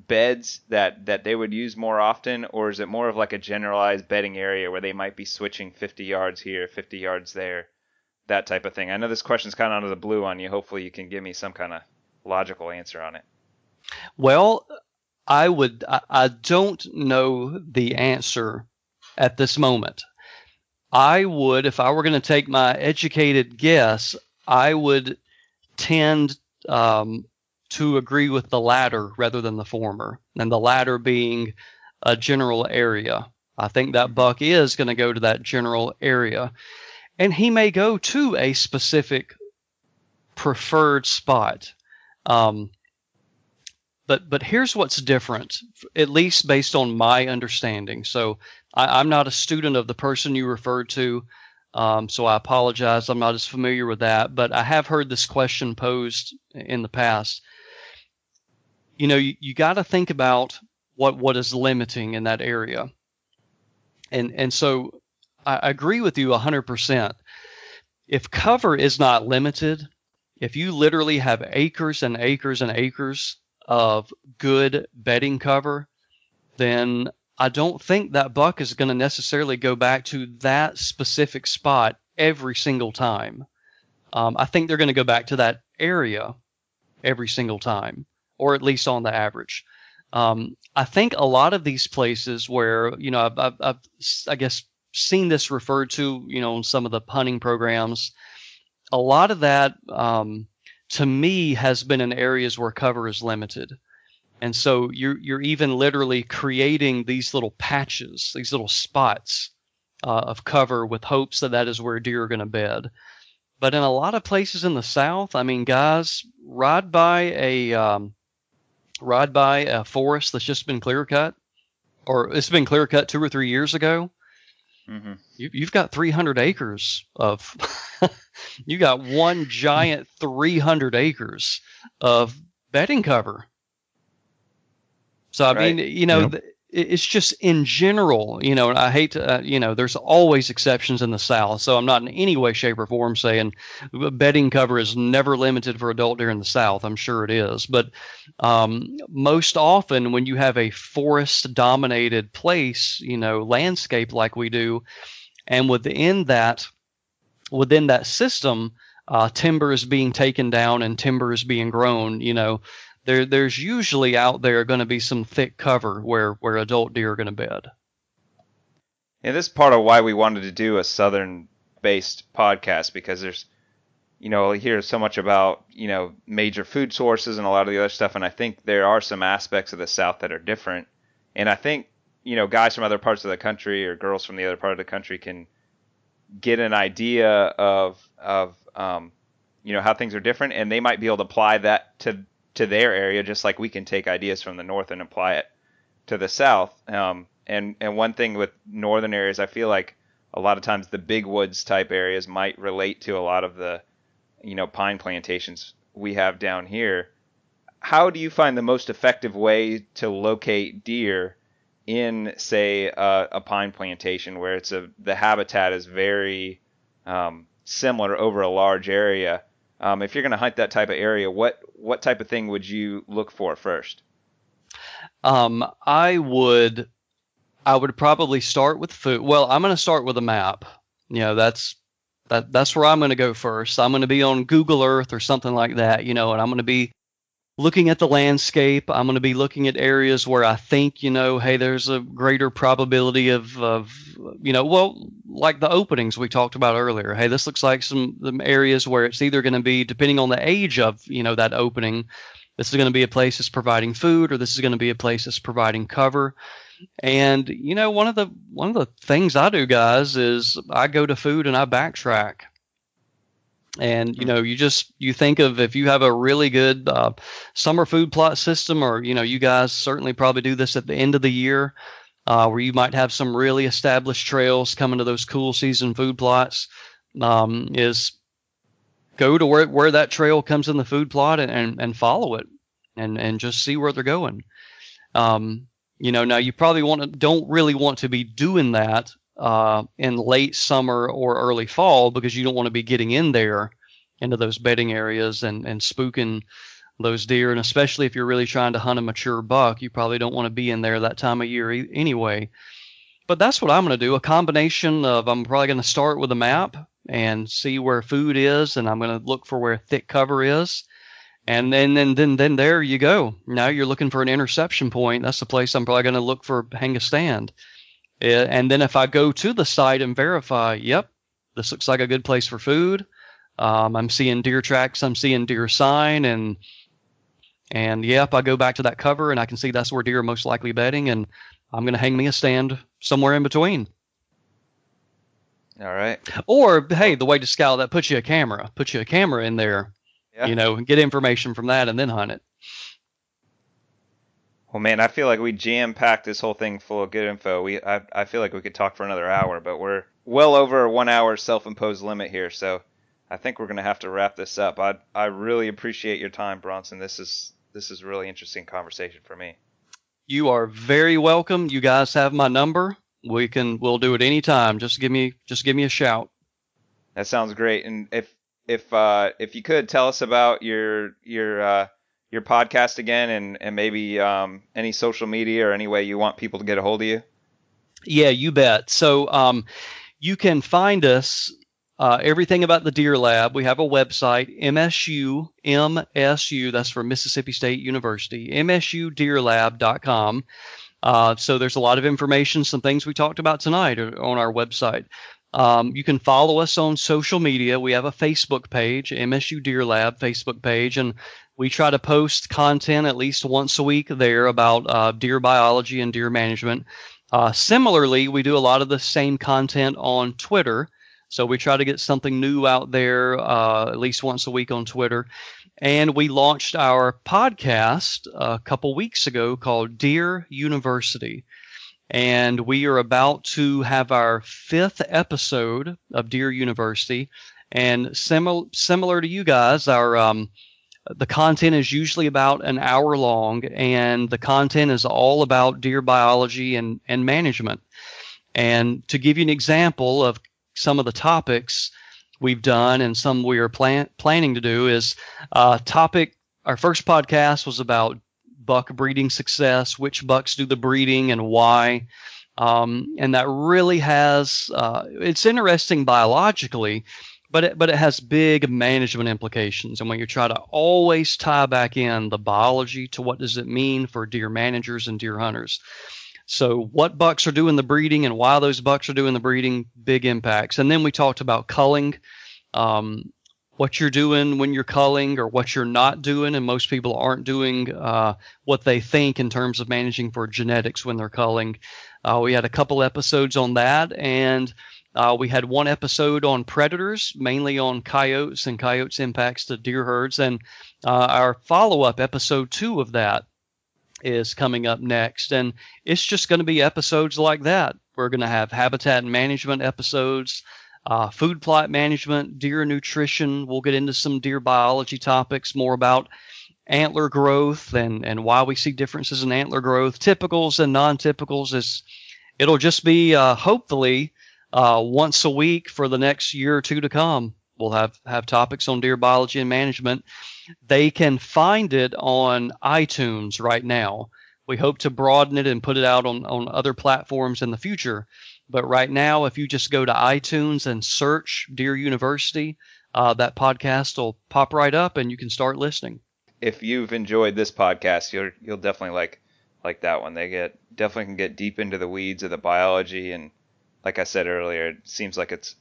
Speaker 2: beds that they would use more often, or is it more of like a generalized bedding area where they might be switching 50 yards here, 50 yards there, that type of thing? I know this question's kind of out of the blue on you. Hopefully you can give me some kind of logical answer on it.
Speaker 3: Well, I don't know the answer at this moment. I would, if I were going to take my educated guess, I would tend to agree with the latter rather than the former, and the latter being a general area. I think that buck is going to go to that general area, and he may go to a specific preferred spot. But here's what's different, at least based on my understanding. So I'm not a student of the person you referred to, so I apologize. I'm not as familiar with that, but I have heard this question posed in the past. You got to think about what is limiting in that area. And so I agree with you 100%. If cover is not limited, if you literally have acres and acres and acres of good bedding cover, then I don't think that buck is going to necessarily go back to that specific spot every single time. I think they're going to go back to that area every single time, or at least on the average. I think a lot of these places where, I've I guess seen this referred to, in some of the hunting programs, a lot of that, to me, has been in areas where cover is limited. And so you're even literally creating these little patches, these little spots of cover with hopes that is where deer are going to bed. But in a lot of places in the South, I mean, guys, ride by a forest that's just been clear cut, or it's been clear cut 2 or 3 years ago. Mm-hmm. You've got 300 acres of, you got one giant 300 acres of bedding cover. So, I mean, it's just in general, I hate to, there's always exceptions in the South. So I'm not in any way, shape, or form saying bedding cover is never limited for adult deer in the South. I'm sure it is. But most often when you have a forest-dominated place, landscape like we do, and within that system, timber is being taken down and timber is being grown, there's usually out there going to be some thick cover where adult deer are going to bed.
Speaker 2: Yeah, this is part of why we wanted to do a southern-based podcast, because there's, you hear so much about, major food sources and a lot of the other stuff, and I think there are some aspects of the South that are different. And I think, guys from other parts of the country or girls from the other part of the country can get an idea of how things are different, and they might be able to apply that to their area, just like we can take ideas from the North and apply it to the South. And one thing with northern areas, I feel like a lot of times the big woods type areas might relate to a lot of the, pine plantations we have down here. How do you find the most effective way to locate deer in, say, a pine plantation where the habitat is very similar over a large area? If you're going to hunt that type of area, what type of thing would you look for first?
Speaker 3: I would probably start with food. Well, I'm going to start with a map. That's where I'm going to go first. I'm going to be on Google Earth or something like that, and I'm going to be looking at the landscape. I'm going to be looking at areas where I think, hey, there's a greater probability of like the openings we talked about earlier. Hey, this looks like some areas where it's either going to be, depending on the age of, that opening, this is going to be a place that's providing food, or this is going to be a place that's providing cover. And, one of the things I do, guys, is I go to food and I backtrack. And, you think of, if you have a really good summer food plot system, or, you guys certainly probably do this at the end of the year, where you might have some really established trails coming to those cool season food plots, is go to where that trail comes in the food plot and follow it and just see where they're going. Now you probably don't really want to be doing that in late summer or early fall, because you don't want to be getting in there into those bedding areas and spooking those deer. And especially if you're really trying to hunt a mature buck, you probably don't want to be in there that time of year anyway. But that's what I'm going to do. A combination of, I'm probably going to start with a map and see where food is, and I'm going to look for where thick cover is. And then there you go. Now you're looking for an interception point. That's the place I'm probably going to look for, hang a stand. And then if I go to the site and verify, yep, this looks like a good place for food. I'm seeing deer tracks. I'm seeing deer sign, and yep, I go back to that cover and I can see that's where deer are most likely bedding, and I'm going to hang me a stand somewhere in between.
Speaker 2: All right.
Speaker 3: Or, hey, the way to scout that, put you a camera in there,
Speaker 2: Yeah.
Speaker 3: and get information from that and then hunt it.
Speaker 2: Well, man, I feel like we jam-packed this whole thing full of good info. I feel like we could talk for another hour, but we're well over a 1 hour self-imposed limit here, so I think we're going to have to wrap this up. I really appreciate your time, Bronson. This is a really interesting conversation for me. You
Speaker 3: are very welcome. You guys have my number. We'll do it anytime. Just give me a shout.
Speaker 2: That sounds great. And if you could tell us about your podcast again, and maybe any social media or any way you want people to get a hold of you.
Speaker 3: Yeah, you bet. So you can find us, everything about the Deer Lab. We have a website, MSU, that's for Mississippi State University, msudeerlab.com. So there's a lot of information, some things we talked about tonight are on our website. You can follow us on social media. We have a Facebook page, MSU Deer Lab Facebook page, and we try to post content at least once a week there about deer biology and deer management. Similarly, we do a lot of the same content on Twitter. So we try to get something new out there at least once a week on Twitter. And we launched our podcast a couple weeks ago called Deer University. And we are about to have our 5th episode of Deer University. And similar to you guys, the content is usually about an hour long, and the content is all about deer biology and management. And to give you an example of some of the topics we've done and some we are planning to do is our first podcast was about buck breeding success, which bucks do the breeding and why. And that really has, it's interesting biologically, but it has big management implications. And when you try to always tie back in the biology to what does it mean for deer managers and deer hunters. So what bucks are doing the breeding and why those bucks are doing the breeding, big impacts. And then we talked about culling, what you're doing when you're culling or what you're not doing. And most people aren't doing what they think in terms of managing for genetics when they're culling. We had a couple episodes on that, and we had one episode on predators, mainly on coyotes and coyotes' impacts to deer herds. And our follow-up episode 2 of that is coming up next. And it's just going to be episodes like that. We're going to have habitat management episodes, food plot management, deer nutrition. We'll get into some deer biology topics, more about antler growth and why we see differences in antler growth, typicals and non-typicals. It'll just be hopefully once a week for the next year or two to come. We'll have topics on deer biology and management. They can find it on iTunes right now. We hope to broaden it and put it out on other platforms in the future. But right now, if you just go to iTunes and search Deer University, that podcast will pop right up and you can start listening. If you've enjoyed this podcast, you'll definitely like that one. They definitely can get deep into the weeds of the biology, and like I said earlier, it seems like it's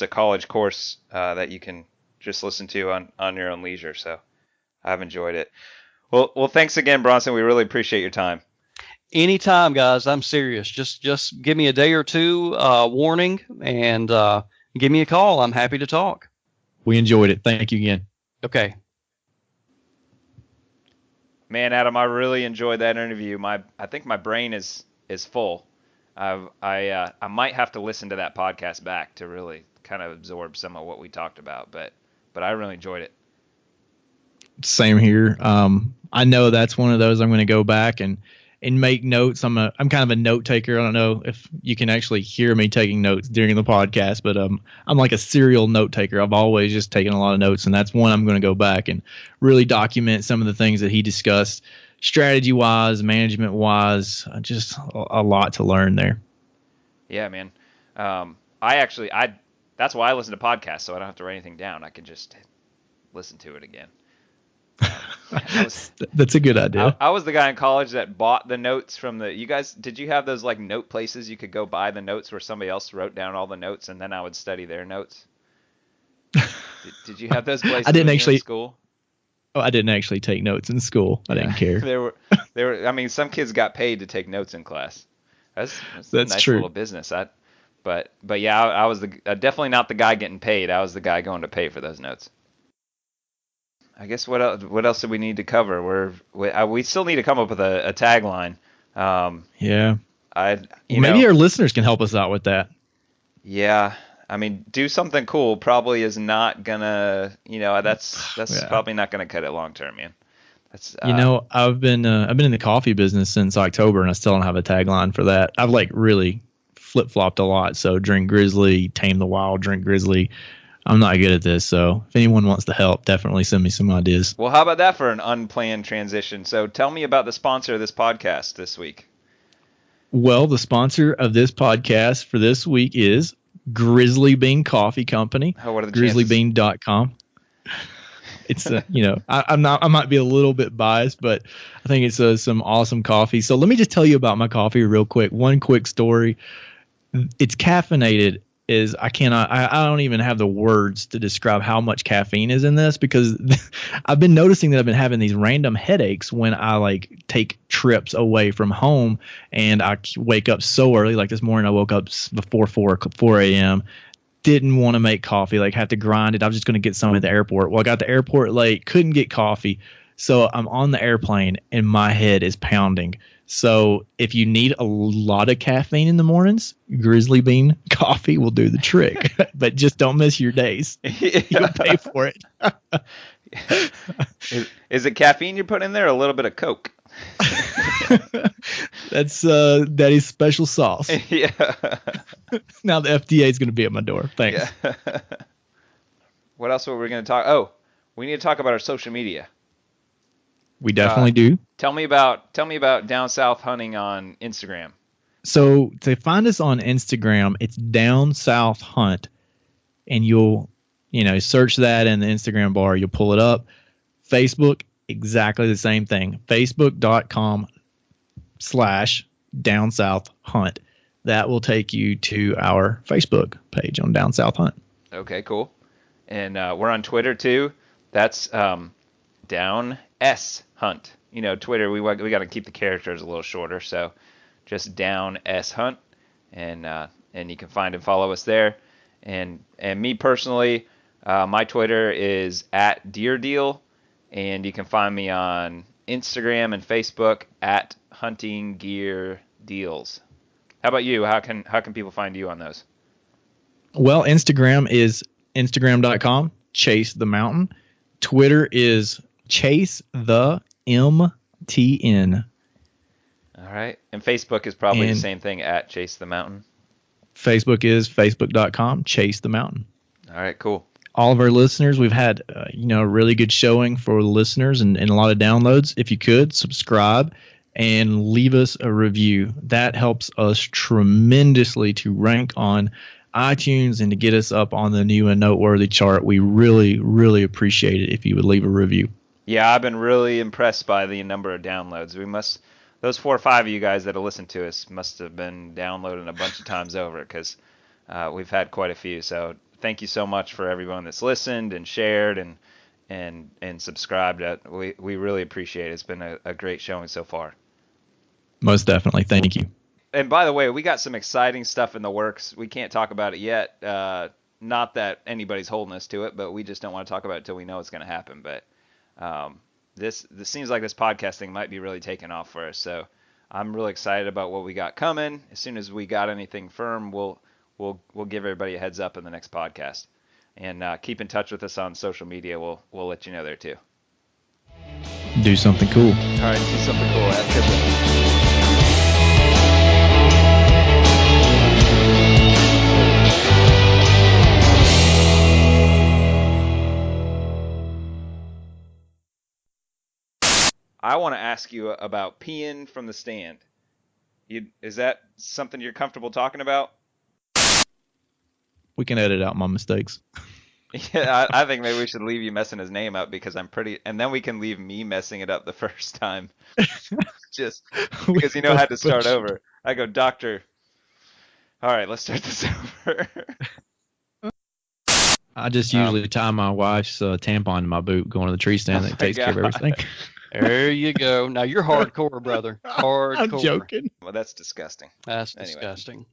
Speaker 3: a college course that you can just listen to on your own leisure. So I've enjoyed it. Well, thanks again, Bronson. We really appreciate your time. Anytime, guys. I'm serious. Just give me a day or two warning and give me a call. I'm happy to talk.
Speaker 1: We enjoyed it. Thank you again.
Speaker 3: Okay. Man, Adam, I really enjoyed that interview. I think my brain is full. I might have to listen to that podcast back to really kind of absorb some of what we talked about, but I really enjoyed it. Same here. I know that's one of those I'm going to go back and
Speaker 1: and make notes. I'm kind of a note taker. I don't know if you can actually hear me taking notes during the podcast, but I'm like a serial note taker. I've always just taken a lot of notes, and that's one I'm going to go back and really document some of the things that he discussed, strategy wise, management wise. Just a lot to learn there.
Speaker 2: Yeah, man. That's why I listen to podcasts, so I don't have to write anything down. I can just listen to it again.
Speaker 1: That's a good idea.
Speaker 2: I was the guy in college that bought the notes from you guys. Did you have those like note places you could go buy the notes where somebody else wrote down all the notes and then I would study their notes? Did you have those places?
Speaker 1: I didn't actually.
Speaker 2: In school?
Speaker 1: Oh, I didn't actually take notes in school. I didn't care.
Speaker 2: There were. I mean, some kids got paid to take notes in class. That's a nice
Speaker 1: true.
Speaker 2: little business. But yeah, I was definitely not the guy getting paid. I was the guy going to pay for those notes. I guess what else do we need to cover? We still need to come up with a tagline.
Speaker 1: Yeah.
Speaker 2: Maybe
Speaker 1: our listeners can help us out with that.
Speaker 2: Yeah. I mean, do something cool probably is not gonna, that's probably not gonna cut it long term, man. That's
Speaker 1: I've been in the coffee business since October, and I still don't have a tagline for that. I've like really flip flopped a lot. So drink Grizzly, tame the wild, drink Grizzly. I'm not good at this, so if anyone wants to help, definitely send me some ideas.
Speaker 2: Well, how about that for an unplanned transition? So tell me about the sponsor of this podcast this week.
Speaker 1: Well, the sponsor of this podcast for this week is Grizzly Bean Coffee Company.
Speaker 2: Oh, what are the chances?
Speaker 1: GrizzlyBean.com. It's I might be a little bit biased, but I think it's some awesome coffee. So let me just tell you about my coffee real quick. One quick story. It's caffeinated. I don't even have the words to describe how much caffeine is in this, because I've been noticing that I've been having these random headaches when I like take trips away from home, and I wake up so early. Like this morning, I woke up before 4 a.m. Didn't want to make coffee, like have to grind it. I was just going to get some at the airport. Well, I got to the airport late, couldn't get coffee. So I'm on the airplane and my head is pounding. So if you need a lot of caffeine in the mornings, Grizzly Bean Coffee will do the trick. But just don't miss your days. You'll pay for it.
Speaker 2: Is it caffeine you're putting in there, or a little bit of Coke?
Speaker 1: That's Daddy's special sauce.
Speaker 2: Yeah.
Speaker 1: Now the FDA is going to be at my door. Thanks.
Speaker 2: Yeah. What else were we going to talk? Oh, we need to talk about our social media.
Speaker 1: We definitely do.
Speaker 2: Tell me about Down South Hunting on Instagram.
Speaker 1: So to find us on Instagram, it's Down South Hunt, and you'll search that in the Instagram bar. You'll pull it up. Facebook, exactly the same thing. Facebook.com/Down South Hunt. That will take you to our Facebook page on Down South Hunt.
Speaker 2: Okay, cool. And we're on Twitter too. That's Down S Hunt. Twitter, we got to keep the characters a little shorter, so just Down S Hunt, and you can find and follow us there. And me personally, my Twitter is @DeerDeal, and you can find me on Instagram and Facebook @HuntingGearDeals. How about you? How can people find you on those?
Speaker 1: Well, Instagram is Instagram.com, Chase the Mountain. Twitter is Chase the MTN.
Speaker 2: All right. And Facebook is probably the same thing, @Chase the Mountain.
Speaker 1: Facebook is Facebook.com, Chase the Mountain.
Speaker 2: All right, cool.
Speaker 1: All of our listeners, we've had a really good showing for the listeners and a lot of downloads. If you could, subscribe and leave us a review. That helps us tremendously to rank on iTunes and to get us up on the new and noteworthy chart. We really, really appreciate it if you would leave a review.
Speaker 2: Yeah, I've been really impressed by the number of downloads. Those 4 or 5 of you guys that have listened to us must have been downloading a bunch of times over, because we've had quite a few. So thank you so much for everyone that's listened and shared and subscribed. We really appreciate it. It's been a great showing so far.
Speaker 1: Most definitely. Thank you.
Speaker 2: And by the way, we got some exciting stuff in the works. We can't talk about it yet. Not that anybody's holding us to it, but we just don't want to talk about it until we know it's going to happen. But this seems like this podcasting might be really taking off for us. So I'm really excited about what we got coming. As soon as we got anything firm, we'll give everybody a heads up in the next podcast. And keep in touch with us on social media. We'll let you know there too.
Speaker 1: Do something cool.
Speaker 2: All right, do something cool. Have a good one. I want to ask you about peeing from the stand. Is that something you're comfortable talking about?
Speaker 1: We can edit out my mistakes.
Speaker 2: Yeah, I think maybe we should leave you messing his name up because and then we can leave me messing it up the first time. Just because I had to start over. I go, doctor. All right, let's start this over.
Speaker 1: I just usually tie my wife's tampon in my boot going to the tree stand. That takes care of everything.
Speaker 3: There you go. Now you're hardcore, brother. Hardcore.
Speaker 1: I'm joking.
Speaker 2: Well, that's disgusting.
Speaker 3: That's disgusting.